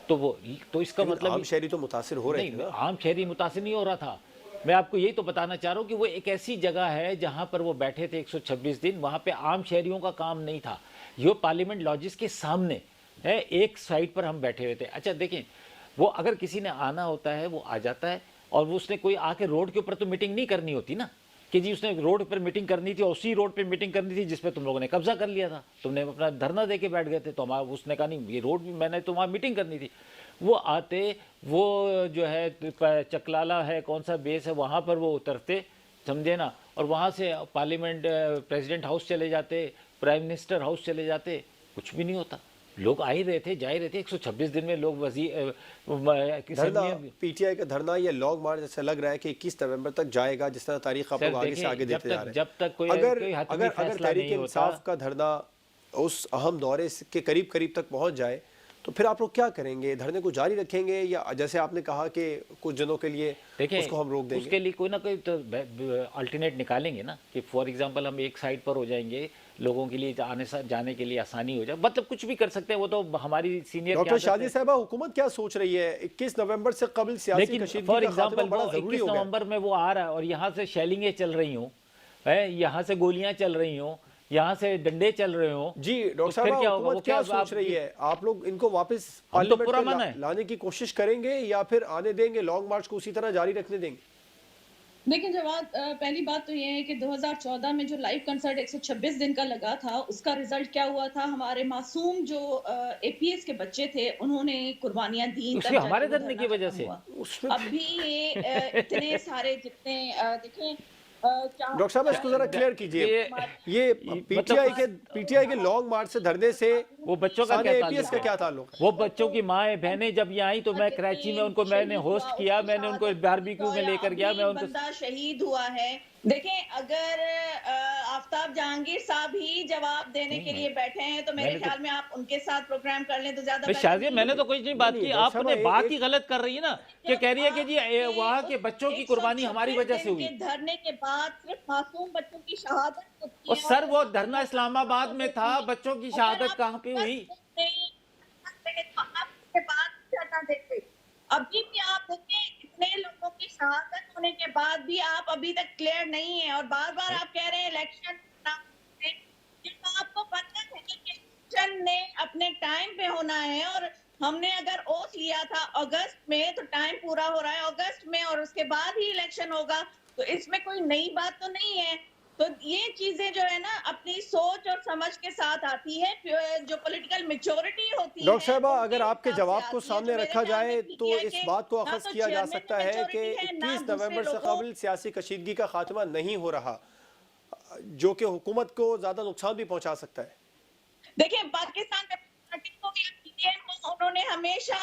तो इसका मतलब आम शहरी तो मुतासिर हो रहे थे नहीं, ना। आम शहरी मुतासिर नहीं हो रहा था। मैं आपको यही तो बताना चाह रहा हूँ कि वो एक ऐसी जगह है जहाँ पर वो बैठे थे 126 दिन, वहाँ पे आम शहरियों का काम नहीं था। ये पार्लियामेंट लॉजिस के सामने है, एक साइड पर हम बैठे हुए थे। अच्छा देखें, वो अगर किसी ने आना होता है वो आ जाता है, और वो उसने कोई आके रोड के ऊपर तो मीटिंग नहीं करनी होती ना, कि जी उसने रोड पर मीटिंग करनी थी, और उसी रोड पे मीटिंग करनी थी जिस पे तुम लोगों ने कब्जा कर लिया था, तुमने अपना धरना दे के बैठ गए थे, तो हमारा उसने कहा नहीं ये रोड भी मैंने तो वहाँ मीटिंग करनी थी। वो आते, वो जो है चकलाला है, कौन सा बेस है, वहाँ पर वो उतरते, समझे ना, और वहाँ से पार्लियामेंट प्रेसिडेंट हाउस चले जाते, प्राइम मिनिस्टर हाउस चले जाते, कुछ भी नहीं होता। लोग आ ही रहे थे, जा ही रहे थे। 126 दिन में लोग धरना, पीटीआई का धरना, ये लॉन्ग मार्च जैसा लग रहा है कि 21 नवंबर तक जाएगा, जिस तरह तारीख आप लोग आगे से आगे देते जा रहे हैं। जब तक कोई अगर फैसला तहरीक नहीं इंसाफ होता, का धरना उस अहम दौरे के करीब करीब तक पहुंच जाए, तो फिर आप लोग क्या करेंगे? धरने को जारी रखेंगे, या जैसे आपने कहा कि कुछ दिनों के लिए उसको हम रोक देंगे? उसके लिए कोई ना कोई तो अल्टरनेट निकालेंगे ना, कि फॉर एग्जांपल हम एक साइड पर हो जाएंगे, लोगों के लिए जाने के लिए आसानी हो जाए, मतलब कुछ भी कर सकते हैं। वो तो हमारी सीनियर डॉक्टर शादी साहबा, हुकूमत क्या सोच रही है? 21 नवंबर से कबल सियासी लेकिन कशीदगी फॉर का खात्मा एग्जांपल बड़ा जरूरी 21 हो गया। नवंबर में वो आ रहा है, और यहाँ से शेलिंगें चल रही हूँ, यहाँ से गोलियां चल रही हों, यहाँ से डंडे चल रहे हों, जी डॉक्टर साहब, हुकूमत क्या सोच रही है? आप लोग इनको वापस पार्लियामेंट में लाने की कोशिश करेंगे, या फिर आने देंगे, लॉन्ग मार्च को उसी तरह जारी रखने देंगे? देखिए जवाब, पहली बात तो ये है कि 2014 में जो लाइव कंसर्ट 126 दिन का लगा था, उसका रिजल्ट क्या हुआ था? हमारे मासूम जो एपीएस के बच्चे थे, उन्होंने कुर्बानियां दी, उसके हमारे धरने की वजह से। अब भी ये इतने सारे जितने देखें, डॉक्टर साहब इसको जरा क्लियर कीजिए, ये पीटीआई के लॉन्ग मार्च से धरने से वो बच्चों का क्या ताल्लुक है? वो बच्चों की माएँ बहनें जब ये आई, तो मैं कराची में उनको मैंने होस्ट किया, मैंने उनको बारबेक्यू में लेकर गया, मैं उनको बंदा शहीद हुआ है। देखें, अगर आफ्ताब जहांगीर साहब ही जवाब देने के लिए बैठे हैं, तो मेरे ख्याल में आप उनके साथ प्रोग्राम कर लें तो ज्यादा शाजिया, मैंने तो कुछ नहीं बात की, आपने बात ही गलत कर रही है ना, कि कह रही है कि जी वहाँ के बच्चों की कुर्बानी हमारी वजह से हुई। धरने के बाद सिर्फ मासूम बच्चों की शहादत होती है। और सर वो धरना इस्लामाबाद में था, बच्चों की शहादत कहाँ पे हुई? अभी भी आप देखिए, इतने लोगों की शहादत होने के बाद भी आप अभी तक क्लियर नहीं है, और बार बार आप कह रहे हैं इलेक्शन। आपको पता है कि इलेक्शन ने अपने टाइम पे होना है, और हमने अगर ओथ लिया था अगस्त में, तो टाइम पूरा हो रहा है अगस्त में, और उसके बाद ही इलेक्शन होगा, तो इसमें कोई नई बात तो नहीं है। तो ये चीजें जो है ना, अपनी सोच और समझ के साथ आती है, जो पॉलिटिकल मेच्योरिटी होती है। डॉक्टर साहबा, अगर आपके जवाब को सामने रखा जाए तो इस बात को अखज़ किया जा सकता है कि 21 नवंबर से कबल सियासी कशीदगी का खात्मा नहीं हो रहा, जो कि हुकूमत को ज्यादा नुकसान भी पहुंचा सकता है। देखिए, पाकिस्तान उन्होंने हमेशा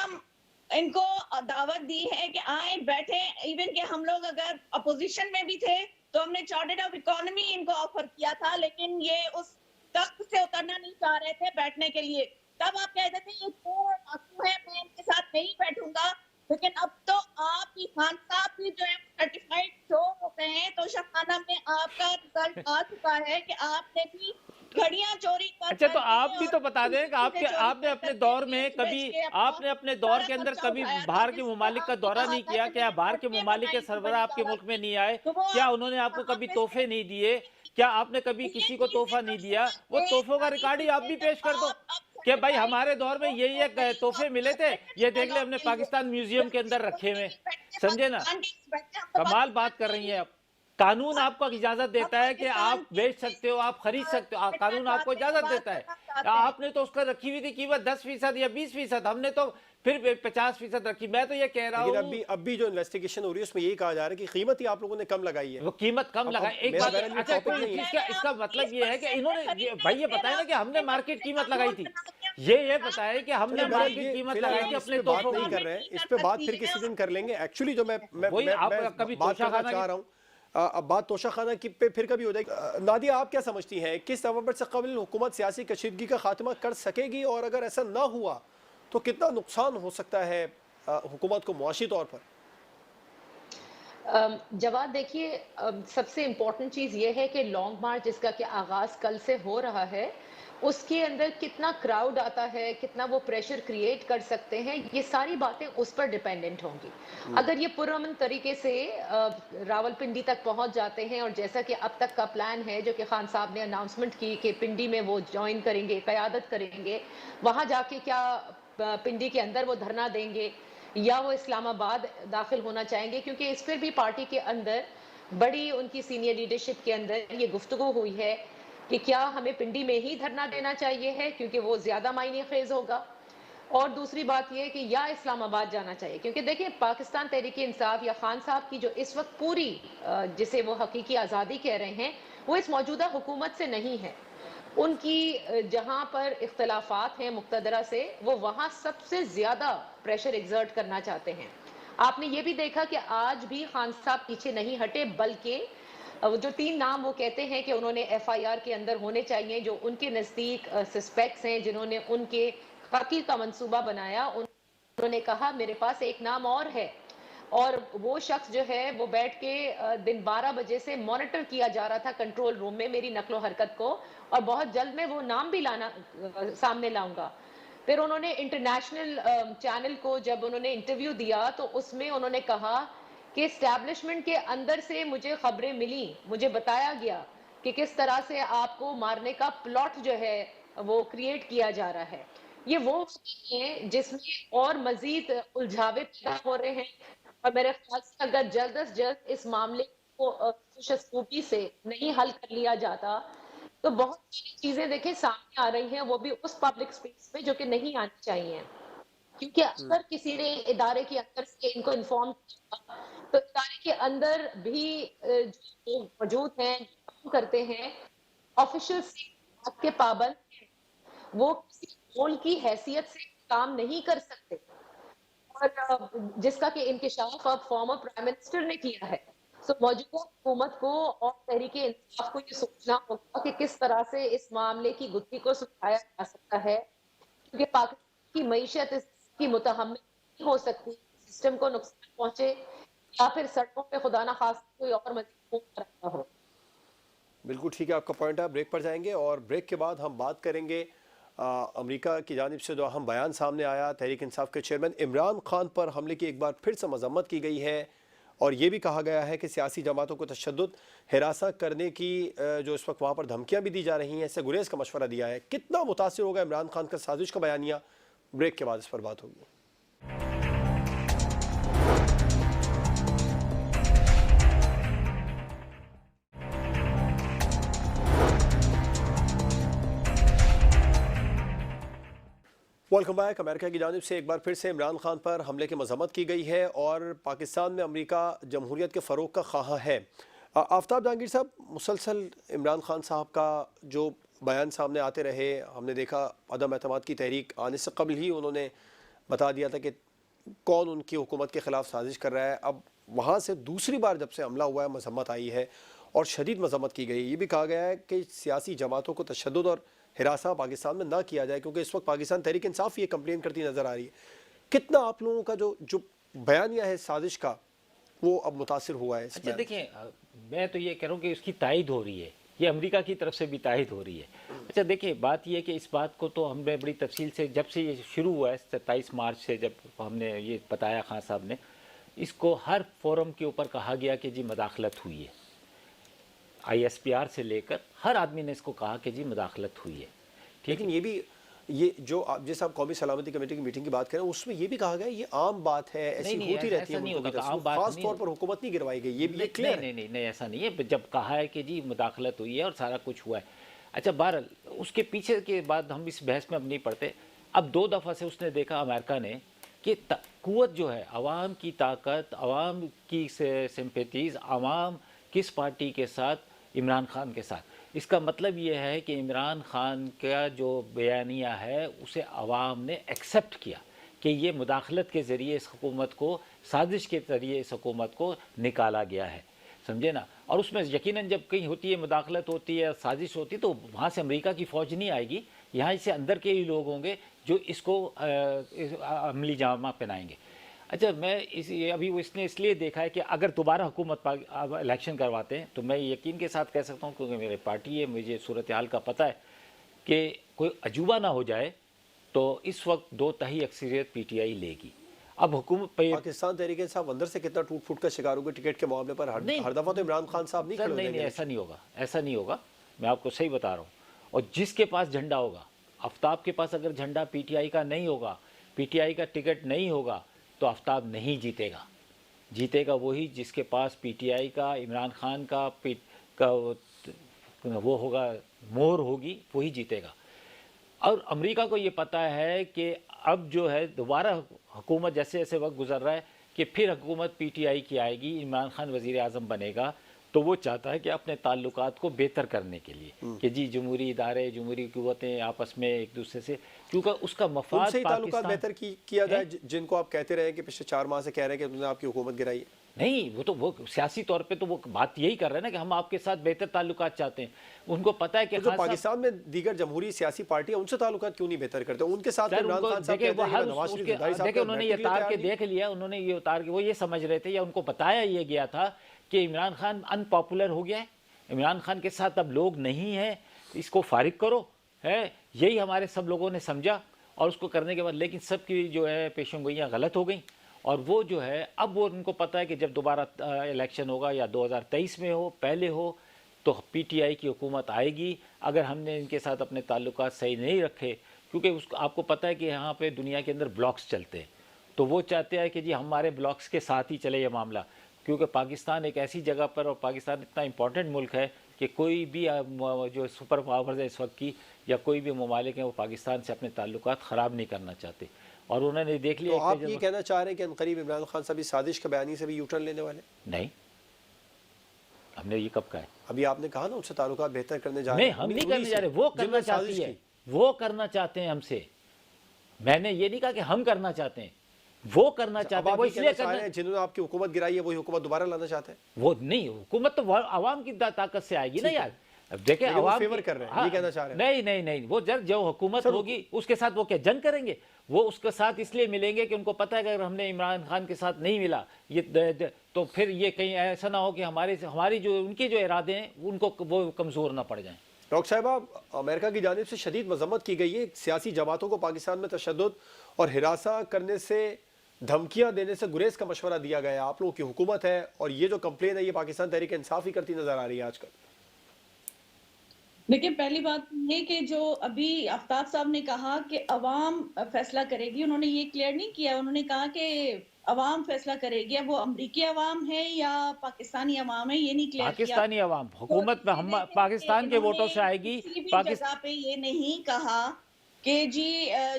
इनको दावत दी है कि आए बैठे, इवन कि हम लोग अगर अपोजिशन में भी थे तो हमने चार्टर्ड ऑफ इकोनॉमी इनको ऑफर किया था, लेकिन ये उस तख्त से उतरना नहीं चाह रहे थे बैठने के लिए। तब आप कहते थे ये आंसू है, मैं इनके साथ नहीं बैठूंगा, लेकिन अब तो आप ही खान साहब भी जो है सर्टिफाइड शो होते हैं, तो शफाना में आपका रिजल्ट आ चुका है कि आपने भी घड़ियां चोरी कर। अच्छा, तो आप भी तो बता दें कि आपने अपने दौर में कभी, आपने अपने दौर के अंदर कभी बाहर के ममालिक का दौरा नहीं किया? क्या बाहर के ममालिक के सरबराह आपके मुल्क में नहीं आए? क्या उन्होंने आपको कभी तोहफे नहीं दिए? क्या आपने कभी किसी को तोहफा नहीं दिया? वो तोहफों का रिकॉर्ड ही आप भी पेश कर दो कि भाई हमारे दौर में ये तोहफे मिले थे, ये देख ले हमने पाकिस्तान म्यूजियम के अंदर रखे हुए। समझे ना, कमाल बात कर रही हैं आप। कानून आपको इजाजत देता है कि आप बेच सकते हो, आप खरीद सकते हो, कानून आपको इजाजत देता है। आपने तो उसका रखी हुई थी कीमत 10% या 20%, हमने तो फिर 50% रखी। मैं तो ये कह रहा लेकिन हूँ अब भी जो इन्वेस्टिगेशन हो रही है उसमें यही कहा जा रहा है कि कीमत ही आप लोगों ने कम लगाई है। वो कीमत कम अब लगाए। एक मेरा बात, बहरहाल ये अच्छा टॉपिक नहीं है। इसका मतलब ये है कि इन्होंने भाई ये बताया ना कि हमने मार्केट कीमत लगाई थी, ये बताया कि हमने चलिए बहरहाल मार्केट ये कीमत फिलहाल लगाई हम थी इस अपने पे बात तोहफों नहीं की। कर रहे हैं, इस पे बात फिर किसी दिन कर लेंगे। एक्चुअली जो मैं वही आप कभी बात तोशा करना खाना चाह रहा हूँ, अब बात तोशा खाना की पे फिर कभी हो जाएगी। नादिया, आप क्या समझती हैं, 21 नवंबर से कबल हुकूमत सियासी कशीदगी का खात्मा कर सकेगी, और अगर ऐसा ना हुआ तो कितना नुकसान हो सकता है हुकूमत को मुआशी तौर पर? जवाब देखिए, सबसे इम्पोर्टेंट चीज़ ये है कि लॉन्ग मार्च जिसका कि आगाज़ कल से हो रहा है, उसके अंदर कितना क्राउड आता है, कितना वो प्रेशर क्रिएट कर सकते हैं, ये सारी बातें उस पर डिपेंडेंट होंगी। अगर ये पुरअमन तरीके से रावलपिंडी तक पहुंच जाते हैं, और जैसा कि अब तक का प्लान है जो कि खान साहब ने अनाउंसमेंट की कि पिंडी में वो ज्वाइन करेंगे, क़यादत करेंगे, वहां जाके क्या पिंडी के अंदर वो धरना देंगे या वो इस्लामाबाद दाखिल होना चाहेंगे, क्योंकि इस पर भी पार्टी के अंदर बड़ी उनकी सीनियर लीडरशिप के अंदर ये गुफ्तगू हुई है कि क्या हमें पिंडी में ही धरना देना चाहिए है क्योंकि वो ज्यादा मायने खेज होगा, और दूसरी बात यह कि या इस्लामाबाद जाना चाहिए। क्योंकि देखिए, पाकिस्तान तहरीक इंसाफ या खान साहब की जो इस वक्त पूरी जिसे वो हकीकी आज़ादी कह रहे हैं, वो इस मौजूदा हुकूमत से नहीं है। उनकी जहां पर इख्तलाफात हैं मुक्तदरा से, वो वहां सबसे ज्यादा प्रेशर एग्जर्ट करना चाहते हैं। आपने ये भी देखा कि आज भी खान साहब पीछे नहीं हटे, बल्कि जो 3 नाम वो कहते हैं कि उन्होंने एफआईआर के अंदर होने चाहिए, जो उनके नजदीक सस्पेक्ट्स हैं, जिन्होंने उनके कत्ल का मंसूबा बनाया, उन्होंने कहा मेरे पास एक नाम और है, और वो शख्स जो है वो बैठ के दिन 12 बजे से मॉनिटर किया जा रहा था कंट्रोल रूम में मेरी नकलो हरकत को, और बहुत जल्द मैं वो नाम भी लाना सामने लाऊंगा। फिर उन्होंने इंटरनेशनल चैनल को जब उन्होंने इंटरव्यू दिया, तो उसमें उन्होंने कहा कि एस्टैब्लिशमेंट के अंदर से मुझे खबरें मिली, मुझे बताया गया कि किस तरह से आपको मारने का प्लॉट जो है वो क्रिएट किया जा रहा है। ये वो है जिसमें और मजीद उलझावे पैदा हो रहे हैं, और मेरे ख्याल से अगर जल्द से जल्द इस मामले को खूबी से नहीं हल कर लिया जाता, तो बहुत सारी चीजें देखिए सामने आ रही हैं, वो भी उस पब्लिक स्पेस में जो कि नहीं आनी चाहिए। क्योंकि अगर किसी ने इदारे के अंदर से इनको इन्फॉर्म किया, तो इदारे के अंदर भी जो मौजूद हैं, जो काम करते हैं, ऑफिशियल्स के पाबंद हैं, वो किसी मोल की हैसियत से काम नहीं कर सकते, और जिसका कि इंकिशाफ अब फॉर्मर प्राइम मिनिस्टर ने किया है। सो मौजूदा हुकूमत को और तहरीक इंसाफ को ये सोचना होगा कि किस तरह से इस मामले की गुत्थी को सुलझाया जा सकता है, क्योंकि पाकिस्तान की मईशत इसकी मुतहम्मिल नहीं हो सकती, सिस्टम को नुकसान पहुंचे या फिर सड़कों पे खुदा ना खास कोई और मजीद खून खराबा हो। बिल्कुल ठीक है, आपका पॉइंट है। ब्रेक पर जाएंगे और ब्रेक के बाद हम बात करेंगे अमेरिका की जानिब से जो अहम बयान सामने आया, तहरीक इंसाफ के चेयरमैन इमरान खान पर हमले की एक बार फिर से मजम्मत की गई है, और ये भी कहा गया है कि सियासी जमातों को तशद्दुद हिरासा करने की जो इस वक्त वहाँ पर धमकियाँ भी दी जा रही हैं, इससे गुरेज का मशवरा दिया है। कितना मुतासिर होगा इमरान खान का साजिश का बयानिया, ब्रेक के बाद इस पर बात होगी। Welcome back. अमेरिका की जानिब से एक बार फिर से इमरान खान पर हमले की मजम्मत की गई है, और पाकिस्तान में अमेरिका जमहूरियत के फ़रोग का ख्वाह है। आफ्ताब जहांगीर साहब, मुसलसल इमरान खान साहब का जो बयान सामने आते रहे, हमने देखा अदम एतमाद की तहरीक आने से कबल ही उन्होंने बता दिया था कि कौन उनकी हुकूमत के ख़िलाफ़ साजिश कर रहा है। अब वहाँ से दूसरी बार जब से हमला हुआ है, मजम्मत आई है और शदीद मजम्मत की गई। ये भी कहा गया है कि सियासी जमातों को तशद्दुद और हिरासा पाकिस्तान में ना किया जाए, क्योंकि इस वक्त पाकिस्तान तहरीक इंसाफ ये कंप्लेन करती नज़र आ रही है। कितना आप लोगों का जो बयानिया है साजिश का, वो अब मुतासिर हुआ है? अच्छा देखिए, मैं तो ये कह रहा हूँ कि उसकी तायद हो रही है, ये अमेरिका की तरफ से भी तायद हो रही है। अच्छा देखिए, बात ये है कि इस बात को तो हमने बड़ी तफसील से, जब से ये शुरू हुआ है 27 मार्च से, जब हमने ये बताया खान साहब ने, इसको हर फोरम के ऊपर कहा गया कि जी मदाखलत हुई है। ISPR से लेकर हर आदमी ने इसको कहा कि जी मदाखलत हुई है। लेकिन ये भी, ये जो आप जैसे आप कौमी सलामती कमेटी की मीटिंग की बात करें, उसमें ये भी कहा गया ये आम बात है, ऐसी होती रहती है, खास तौर पर हुकूमत नहीं गिरवाई गई, ये भी क्लियर है। नहीं, ऐसा नहीं है। जब कहा है कि जी मुदाखलत हुई है और सारा कुछ हुआ है। अच्छा, बहरहाल उसके पीछे के बाद हम इस बहस में अब नहीं पड़ते। अब 2 दफ़ा से उसने देखा अमेरिका ने कि कुव्वत जो है, आवाम की ताकत, आवाम की सिंपैथीज़, आवाम किस पार्टी के साथ, इमरान खान के साथ। इसका मतलब ये है कि इमरान खान का जो बयानिया है उसे आवाम ने एक्सेप्ट किया कि ये मुदाखलत के ज़रिए इस हुकूमत को, साजिश के ज़रिए इस हुकूमत को निकाला गया है, समझे ना। और उसमें यकीनन जब कहीं होती है, मुदाखलत होती है, साजिश होती है, तो वहाँ से अमेरिका की फ़ौज नहीं आएगी, यहाँ से अंदर के ही लोग होंगे जो इसको अमली जामा पहनाएंगे। अच्छा, मैं अभी वो इसने इसलिए देखा है कि अगर दोबारा हुकूमत इलेक्शन करवाते हैं तो मैं यकीन के साथ कह सकता हूँ, क्योंकि मेरी पार्टी है, मुझे सूरत हाल का पता है कि कोई अजूबा ना हो जाए, तो इस वक्त 2/3 अक्सरियत पीटीआई लेगी। अब हुकूमत पाकिस्तान तहरीक इंसाफ अंदर से कितना टूट फूट का शिकार होगा टिकट के मामले पर? हर दफा तो इमरान खान साहब नहीं खड़े नहीं, ऐसा नहीं होगा, ऐसा नहीं होगा, मैं आपको सही बता रहा हूँ। और जिसके पास झंडा होगा, आफ्ताब के पास अगर झंडा पीटीआई का नहीं होगा, पीटीआई का टिकट नहीं होगा, तो आफ्ताब नहीं जीतेगा। जीतेगा वही जिसके पास पीटीआई का, इमरान खान का वो होगा, मोहर होगी, वही जीतेगा। और अमेरिका को ये पता है कि अब जो है दोबारा हुकूमत, जैसे जैसे वक्त गुजर रहा है कि फिर हुकूमत पीटीआई की आएगी, इमरान खान वज़ीर आज़म बनेगा, तो वो चाहता है कि अपने ताल्लुकात को बेहतर करने के लिए कि जी जमहूरी इदारे, जमहूरी क़ुव्वतें आपस में एक दूसरे से, क्योंकि उसका मफाद ताल्लुकात बेहतर किया जाए, जिनको आप कहते रहे कि पिछले 4 माह से कह रहे हैं कि उन्होंने आपकी हुकूमत गिराई है। नहीं, वो सियासी तौर पे तो वो बात यही कर रहे हैं ना कि हम आपके साथ बेहतर ताल्लुकात चाहते हैं। उनको पता है कि जो पाकिस्तान में दीगर जमहूरी सियासी पार्टियां, उनसे ताल्लुकात क्यों नहीं बेहतर करते? उनके साथ इमरान खान साहब कहते हैं कि नवाज शरीफ ज़रदारी साहब, उन्होंने ये उतार के देख लिया, उन्होंने ये उतार के, वो ये समझ रहे थे या उनको बताया ये गया था कि इमरान खान अनपॉपुलर हो गया है, इमरान खान के साथ अब लोग नहीं हैं, इसको फारिग करो, है यही हमारे सब लोगों ने समझा। और उसको करने के बाद लेकिन सबकी जो है पेशेंगोइयाँ गलत हो गई, और वो जो है अब वो उनको पता है कि जब दोबारा इलेक्शन होगा या 2023 में हो, पहले हो, तो पीटीआई की हुकूमत आएगी। अगर हमने इनके साथ अपने ताल्लुकात सही नहीं रखे, क्योंकि उसको आपको पता है कि यहाँ पे दुनिया के अंदर ब्लॉक्स चलते हैं, तो वो चाहते हैं कि जी हमारे ब्लॉक्स के साथ ही चले ये मामला, क्योंकि पाकिस्तान एक ऐसी जगह पर, और पाकिस्तान इतना इंपॉर्टेंट मुल्क है कि कोई भी जो सुपर पावर्स है इस वक्त की, या कोई भी ममालिक हैं, वो पाकिस्तान से अपने ताल्लुकात ख़राब नहीं करना चाहते। और उन्होंने देख लिया। तो आप ये कहना चाह रहे हैं कि अनकरीब इमरान खान साहब इस साजिश के बयानी से भी यू टर्न लेने वाले? नहीं, हमने ये कब कहा है? अभी आपने कहा ना उनसे ताल्लुकात बेहतर करने जा रहे हैं। नहीं, हम नहीं करने जा रहे, वो करना चाहती है, वो करना चाहते हैं हमसे। मैंने ये नहीं कहा कि हम करना चाहते हैं, वो करना चाहते हैं। वो इसलिए कर रहे हैं जिन्होंने आपकी हुकूमत गिराई है वही हुकूमत दोबारा लाना चाहते हैं। वो नहीं, हुकूमत तो आवाम की ताकत से आएगी ना यार। अब देखें, आवाम फेवर कर रहे हैं, ये कहना चाह रहे हैं। नहीं, वो जो हुकूमत होगी उसके साथ वो क्या जंग करेंगे? वो उसके साथ इसलिए मिलेंगे कि उनको पता है कि अगर हमने इमरान खान के साथ नहीं मिला ये तो फिर ये कहीं ऐसा ना हो कि हमारी जो उनके जो इरादे हैं उनको वो कमज़ोर ना पड़ जाएं। डॉक्टर साहिबा, अमेरिका की जानिब से शदीद मजम्मत की गई है सियासी जमातों को पाकिस्तान में तशद्दुद और हिरासा करने से, धमकियां देने से गुरेज का मशवरा दिया गया है। आप लोगों की हुकूमत है और ये जो कंप्लेन है ये पाकिस्तान तहरीक इंसाफ ही करती नजर आ रही है आजकल। देखिए, पहली बात ये कि जो अभी आफ्ताब साहब ने कहा कि अवाम फैसला करेगी, उन्होंने ये क्लियर नहीं किया। उन्होंने कहा कि अवाम फैसला करेगी, अब वो अमरीकी अवाम है या पाकिस्तानी अवाम है, ये नहीं क्लियर किया। पाकिस्तानी अवाम हुकूमत में हम पाकिस्तान के वोटों से आएगी। किसी भी जगह पे ये नहीं कहा कि जी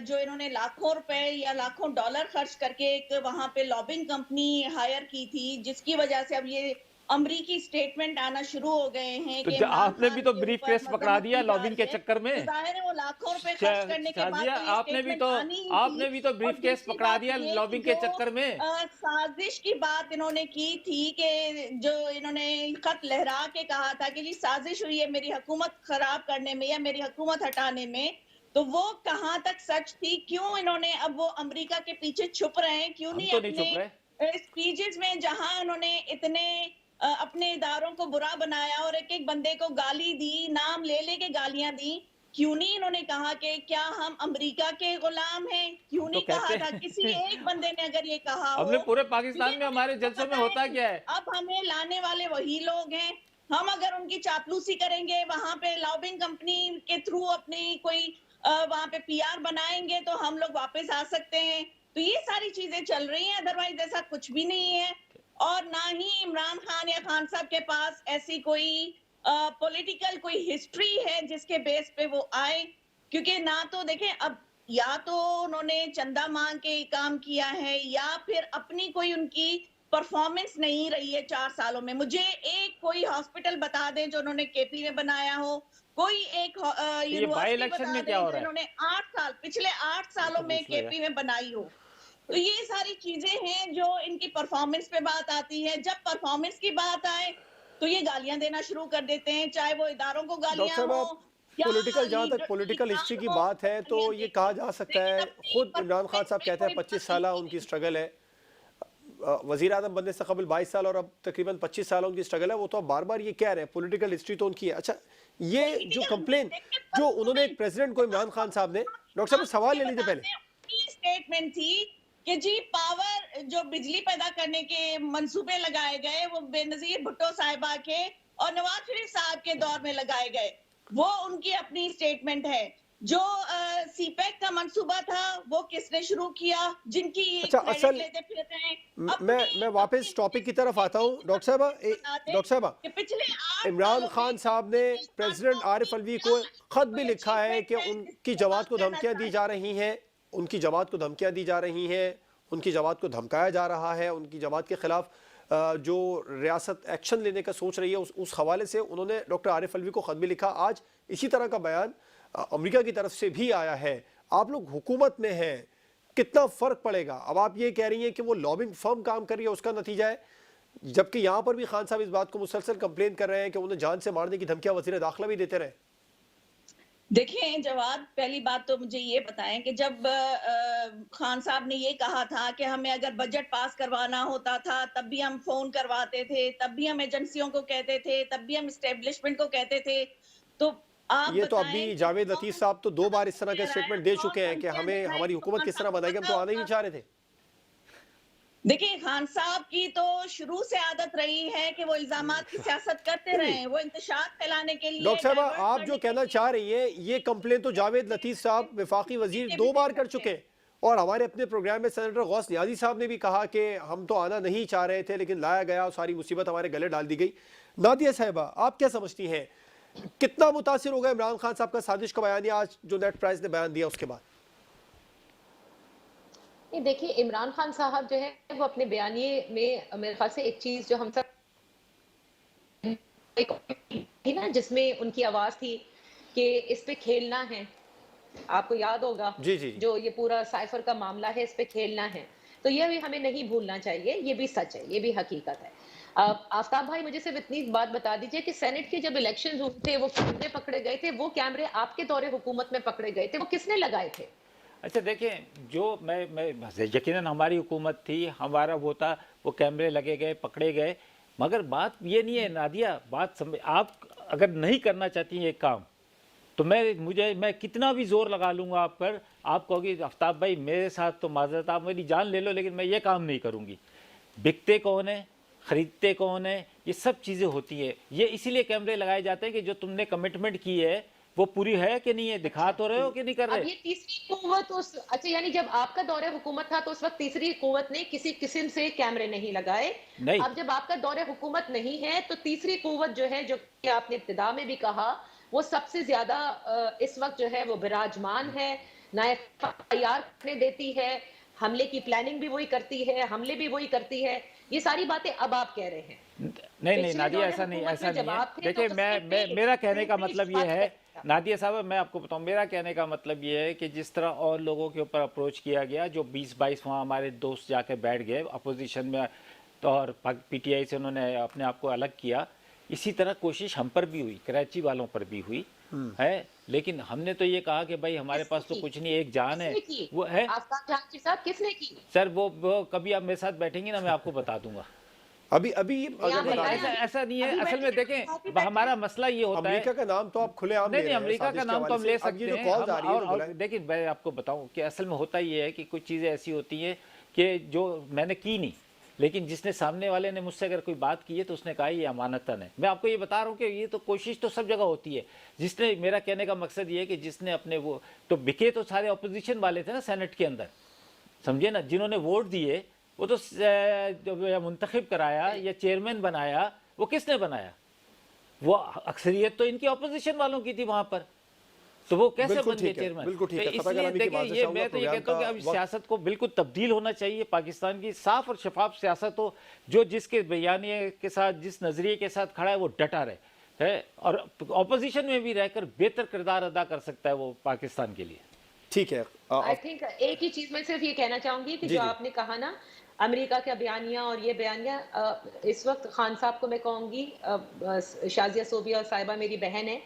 जो इन्होंने लाखों रुपए या लाखों डॉलर खर्च करके एक वहां पे लॉबिंग कंपनी हायर की थी, जिसकी वजह से अब ये अमरीकी स्टेटमेंट आना शुरू हो गए हैं तो कि आपने भी तो ब्रीफ केस पकड़ा दिया लॉबिंग के चक्कर में। जाहिर है वो लाखों रुपए खर्च करने के बाद आपने भी तो ब्रीफ केस पकड़ा दिया लॉबिंग के चक्कर में। साजिश की बात इन्होंने की थी कि जो इन्होंने खत लहरा के कहा था कि जी साजिश हुई है मेरी हुकूमत खराब करने में या मेरी हुकूमत हटाने में, तो वो कहाँ तक सच थी? क्यों इन्होंने अब वो अमेरिका के पीछे छुप रहे हैं? क्यों नहीं अपने स्पीचेस में जहां उन्होंने इतने अपने इदारों को बुरा बनाया और एक एक बंदे को गाली दी, नाम ले लेके गालियां दी, क्यों नहीं इन्होंने कहा कि क्या हम अमेरिका के गुलाम हैं? क्यों नहीं कहा था? किसी एक बंदे ने अगर ये कहा हो। हमने पूरे पाकिस्तान में हमारे जलसों में होता क्या है? अब हमें लाने वाले वही लोग हैं। हम अगर उनकी चापलूसी करेंगे, वहां पे लॉबिंग कंपनी के थ्रू अपनी कोई वहां पे पीआर बनाएंगे तो हम लोग वापस आ सकते हैं। तो ये सारी चीजें चल रही हैं, अदरवाइज ऐसा कुछ भी नहीं है। और ना ही इमरान खान या खान साहब के पास ऐसी कोई पॉलिटिकल कोई हिस्ट्री है जिसके बेस पे वो आए, क्योंकि ना तो देखें अब या तो उन्होंने चंदा मांग के काम किया है या फिर अपनी कोई उनकी परफॉर्मेंस नहीं रही है 4 सालों में। मुझे एक कोई हॉस्पिटल बता दें जो उन्होंने केपी में बनाया हो, कोई एक ये बाई यूनिवर्सिटी इलेक्शन बता में क्या दें हो जो रहा है? इन्होंने 8 साल पिछले 8 सालों तो में पूछ लो यार। केपी में बनाई हो। तो ये सारी चीज़ें हैं जो इनकी परफॉर्मेंस पे बात आती है। जब परफॉर्मेंस की बात आए, तो ये गालियाँ देना शुरू कर देते हैं, चाहे वो इदारों को डॉक्टर गालियाँ साहब, हो आप या पॉलिटिकल, जहाँ तक लीडर पॉलिटिकल हिस्ट्री इकराम की हो, बात है तो गालियाँ ये कहा देंगे। जा सकता लेकिन है, अपनी खुद इमरान खान परफॉर्मेंस साहब में कहते हैं कोई 25 बात साल नहीं उनकी है। स्ट्रगल है। वजीर आजम बनने से कबल 22 साल और अब तकरीबन 25 साल उनकी स्ट्रगल है। वो तो अब बार बार ये कह रहे हैं पॉलिटिकल हिस्ट्री तो उनकी है। अच्छा, ये जो पॉलिटिकल कंप्लेन देखिए जो उन्होंने एक परफॉर्मेंस प्रेसिडेंट को, इमरान खान साहब ने, डॉक्टर साहब सवाल ये ले लीजिए बता पहले। दें उनकी स्टेटमेंट थी कि जी पावर जो बिजली पैदा करने के मंसूबे लगाए गए वो बेनजीर भुट्टो साहिबा के और नवाज शरीफ साहब के दौर में लगाए गए। वो उनकी अपनी स्टेटमेंट है। जो सीपैक का मंसूबा था वो किसने शुरू किया, जिनकी अच्छा, क्रेडिट असल लेते फिर रहे हैं मैं वापस टॉपिक की तरफ आता हूँ। डॉक्टर साहबा, बता दें डॉक्टर साहबा, कि पिछले 8 इमरान सालों में खान साहब ने पाकिस्तान प्रेसिडेंट कौम आरिफ की अलवी क्या को खत भी कोई लिखा है अचीवमेंट कि है उनकी जिसकी जमात बात को करना धमकियां दी जा चाहें। रही हैं, उनकी जमात को धमकियां दी जा रही हैं, उनकी जमात को धमकाया जा रहा है, उनकी जमात के खिलाफ जो रियासत एक्शन लेने का सोच रही है, उस हवाले से उन्होंने डॉक्टर आरिफ अलवी को खत भी लिखा। आज इसी तरह का बयान अमेरिका की तरफ से भी आया है। आप लोग हुकूमत में हैं, कितना फर्क पड़ेगा? अब आप ये कह रही हैं कि वो लॉबिंग फर्म काम कर रही है, उसका नतीजा है, जबकि यहां पर भी खान साहब इस बात को मुसलसल कंप्लेन कर रहे हैं कि उन्हें जान से मारने की धमकियां वजीर दाखिला भी देते रहे। देखिए जवाब, पहली बात तो मुझे ये बताएं कि जब खान साहब ने ये कहा था कि हमें अगर बजट पास करवाना होता था तब भी हम फोन करवाते थे, तब भी हम एजेंसियों को कहते थे, तब भी हम एस्टेब्लिशमेंट को कहते थे, तो आप ये तो अभी बताएं कि जावेद लतीफ साहब तो 2 बार इस तरह के कौन स्टेटमेंट दे कौन चुके हैं कि धमकियां हमें दे रहा है, हमारी हुकूमत खान किस तरह साहब को बनाएगी, हम पता तो आना ही नहीं होगा। चाह रहे थे। देखिए खान साहब की तो शुरू से आदत रही है कि वो इल्जामात की सियासत करते रहे हैं, वो इंतशार फैलाने के लिए, डॉक्टर साहब, डाइवर्ट आप जो करने के कहना लिए। चाह रही हैं, ये कंप्लेन तो जावेद लतीफ साहब वफाकी वजीर 2 बार कर चुके हैं, और हमारे अपने प्रोग्राम में सेनेटर गौस नियाजी साहब ने भी कहा कि हम तो आना नहीं चाह रहे थे लेकिन लाया गया और सारी मुसीबत हमारे गले डाल दी गई। नादिया साहिबा, आप क्या समझती हैं, कितना मुतासिर होगा इमरान खान साहब का साजिश का बयानिया आज जो नेट प्राइस ने बयान दिया उसके बाद? नहीं, देखिए इमरान खान साहब जो है वो अपने बयानिए में मेरे ख्याल से एक चीज जो हम सब थी ना, जिसमें उनकी आवाज थी कि इस पे खेलना है। आपको याद होगा जी जी। जो ये पूरा साइफर का मामला है, इस पे खेलना है, तो ये भी हमें नहीं भूलना चाहिए। ये भी सच है, ये भी हकीकत है। आफ्ताब भाई, मुझे सिर्फ इतनी बात बता दीजिए कि सेनेट के जब इलेक्शन हुए थे, वो कैमरे पकड़े गए थे, वो कैमरे आपके दौरे हुकूमत में पकड़े गए थे, वो किसने लगाए थे? अच्छा देखें, जो मैं यकीनन हमारी हुकूमत थी, हमारा वो था, वो कैमरे लगे गए, पकड़े गए, मगर बात ये नहीं है नादिया, बात समझ, आप अगर नहीं करना चाहती हैं एक काम, तो मैं कितना भी जोर लगा लूँगा आप पर, आप कहोगी आफ्ताब भाई मेरे साथ तो माजरत, आप मेरी जान ले लो लेकिन मैं ये काम नहीं करूँगी। बिकते कौन है, ख़रीदते कौन है, ये सब चीज़ें होती है। ये इसीलिए कैमरे लगाए जाते हैं कि जो तुमने कमिटमेंट की है वो पूरी है कि नहीं है, दिखा तो रहे हो कि नहीं कर अब रहे। ये तीसरी कुव्वत अच्छा, यानी जब आपका दौरे हुकूमत था तो उस वक्त तीसरी कुव्वत ने किसी किस्म से कैमरे नहीं लगाए। नहीं, अब जब आपका दौरे हुकूमत नहीं है तो तीसरी कुव्वत जो है, जो कि आपने इब्तिदा में भी कहा, वो सबसे ज्यादा इस वक्त जो है वो विराजमान है, ना एफआईआर करने देती है, हमले की प्लानिंग भी वही करती है, हमले भी वही करती है। ये सारी बातें अब आप कह रहे हैं। नहीं पिछले नादिया, दौरे ऐसा नहीं, हुकूमत ऐसा में नहीं जब है। आप थे तो देखिए उससे मेरा कहने का पहले मतलब इस ये बात है का- नादिया साहब, मैं आपको बताऊं, मेरा कहने का मतलब ये है कि जिस तरह और लोगों के ऊपर अप्रोच किया गया, जो 20-22 वहाँ हमारे दोस्त जाके बैठ गए अपोजिशन में, तो और पीटीआई से उन्होंने अपने आप को अलग किया, इसी तरह कोशिश हम पर भी हुई, कराची वालों पर भी हुई है, लेकिन हमने तो ये कहा कि भाई हमारे पास तो कुछ नहीं, एक जान है, किसने की? वो है। आफ्ताब जहांगीर साहब किसने की? सर वो कभी आप मेरे साथ बैठेंगे ना, मैं आपको बता दूंगा। अभी अभी अगर यहाँ बता बताया दें, ऐसा नहीं है, अभी असल में बैठे देखें, हैं, अभी बैठे हमारा हैं। मसला ये होता है, अमेरिका का नाम तो आप खुलेआम ले नहीं रहे हैं अमेरिका साजिश का के नाम तो हवाले हम से। ले अब सकते ये जो हैं, कॉल्स आ रही है तो और बुलाएं। देखिए मैं आपको बताऊं कि असल में होता ये है कि कुछ चीज़ें ऐसी होती हैं कि जो मैंने की नहीं, लेकिन जिसने सामने वाले ने मुझसे अगर कोई बात की है तो उसने कहा ये अमानतन है। मैं आपको ये बता रहा हूँ कि ये तो कोशिश तो सब जगह होती है। जिसने, मेरा कहने का मकसद ये है कि जिसने अपने वो, तो बिके तो सारे अपोजिशन वाले थे ना सेनेट के अंदर, समझे ना, जिन्होंने वोट दिए, वो तो जो मुंतखब कराया या चेयरमैन बनाया, वो किसने बनाया? वो अक्सरियत तो इनकी अपोजिशन वालों की थी वहाँ पर, तो वो कैसे बिल्कुल बन गए ठीक है, चेयरमैन? बिल्कुल ठीक तो है। खता इसलिए कलामी की बात देखिए से ये चाहूंगा, मैं तो ये प्रोग्राम कहता हूँ कि का अब वक्त सियासत को बिल्कुल तब्दील होना चाहिए, पाकिस्तान की साफ और शफाफ सियासत हो, जो जिसके बयानिए के साथ, जिस नजरिए के साथ खड़ा है वो डटा रहे है, और ऑपोजिशन में भी रहकर बेहतर किरदार अदा कर सकता है वो पाकिस्तान के लिए। ठीक है। आई थिंक एक ही चीज मैं सिर्फ ये कहना चाहूंगी कि जी जो जी आपने कहा ना अमेरिका का बयानिया और ये बयानिया, इस वक्त खान साहब को मैं कहूंगी, शाजिया सोबिया और साहिबा मेरी बहन है,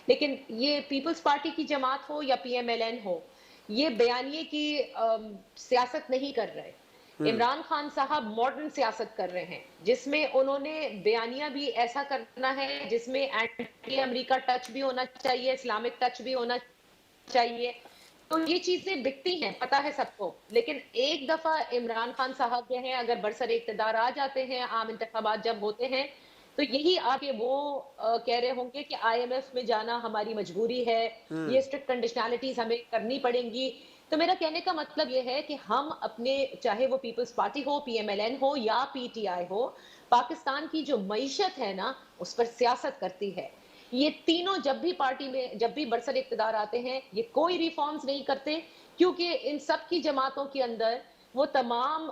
लेकिन ये पीपल्स पार्टी की जमात हो या पीएमएलएन हो, ये बयानिए की सियासत नहीं कर रहे। इमरान खान साहब मॉडर्न सियासत कर रहे हैं, जिसमें उन्होंने बयानिया भी ऐसा करना है जिसमें एंटी अमेरिका टच भी होना चाहिए, इस्लामिक टच भी होना चाहिए। तो ये चीजें बिकती हैं, पता है सबको, लेकिन एक दफा इमरान खान साहब जो हैं अगर बरसर इक़्तिदार आ जाते हैं, आम इंतखाबात जब होते हैं, तो यही आगे वो कह रहे होंगे कि आईएमएफ में जाना हमारी मजबूरी है, ये स्ट्रिक्ट कंडीशनैलिटीज हमें करनी पड़ेंगी। तो मेरा कहने का मतलब ये है कि हम अपने, चाहे वो पीपल्स पार्टी हो, पीएमएलएन हो या पीटीआई हो, पाकिस्तान की जो मईशत है ना उस पर सियासत करती है। ये तीनों जब भी पार्टी में, जब भी बरसर इक़्तिदार आते हैं, ये कोई रिफॉर्म्स नहीं करते, क्योंकि इन सब की जमातों के अंदर वो तमाम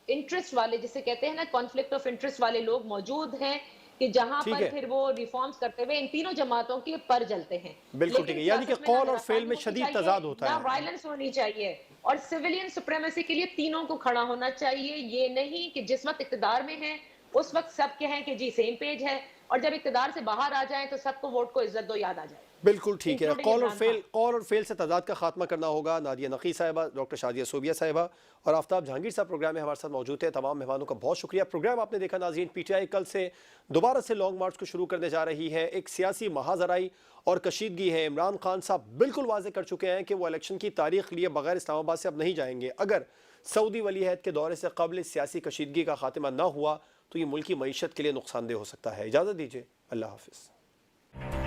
इंटरेस्ट वाले, जिसे कहते हैं ना कॉन्फ्लिक्ट ऑफ इंटरेस्ट वाले लोग मौजूद हैं, कि जहां ठीक पर है। फिर वो रिफॉर्म्स करते हुए इन तीनों जमातों के पर जलते हैं। बिल्कुल ठीक लेकिन है, यानी कि सियासत में ना कौल और फेल हरासानी में होनी शदीद चाहिए, तजाद होता ना है। वायलेंस होनी चाहिए, और सिविलियन सुप्रीमेसी के लिए तीनों को खड़ा होना चाहिए। ये नहीं कि जिस वक्त इक़्तिदार में है उस वक्त सब कहें कि जी सेम पेज है, और जब इक़्तिदार से बाहर आ जाए तो सबको वोट को इज्जत दो याद आ जाए। बिल्कुल ठीक है। इंक्लूडिंग इमरान खान। कॉल और फेल से तजाद का खात्मा करना होगा। नादिया नकी साहिबा, डॉक्टर शादिया सोबिया साहिबा और आफ्ताब जहांगीर साहब प्रोग्राम में हमारे साथ मौजूद है। तमाम मेहमानों का बहुत शुक्रिया। प्रोग्राम आपने देखा नाज़रीन, पीटीआई कल से दोबारा से लॉन्ग मार्च को शुरू करने जा रही है। एक सियासी महाजराई और कशीदगी है। इमरान खान साहब बिल्कुल वाजे कर चुके हैं कि वो इलेक्शन की तारीख लिए बगैर इस्लामाबाद से अब नहीं जाएंगे। अगर सऊदी वली अहद के दौरे से कबल सियासी कशीदगी का खात्मा न हुआ तो ये मुल्की मईशत के लिए नुकसानदेह हो सकता है। इजाज़त दीजिए, अल्लाह हाफिज़।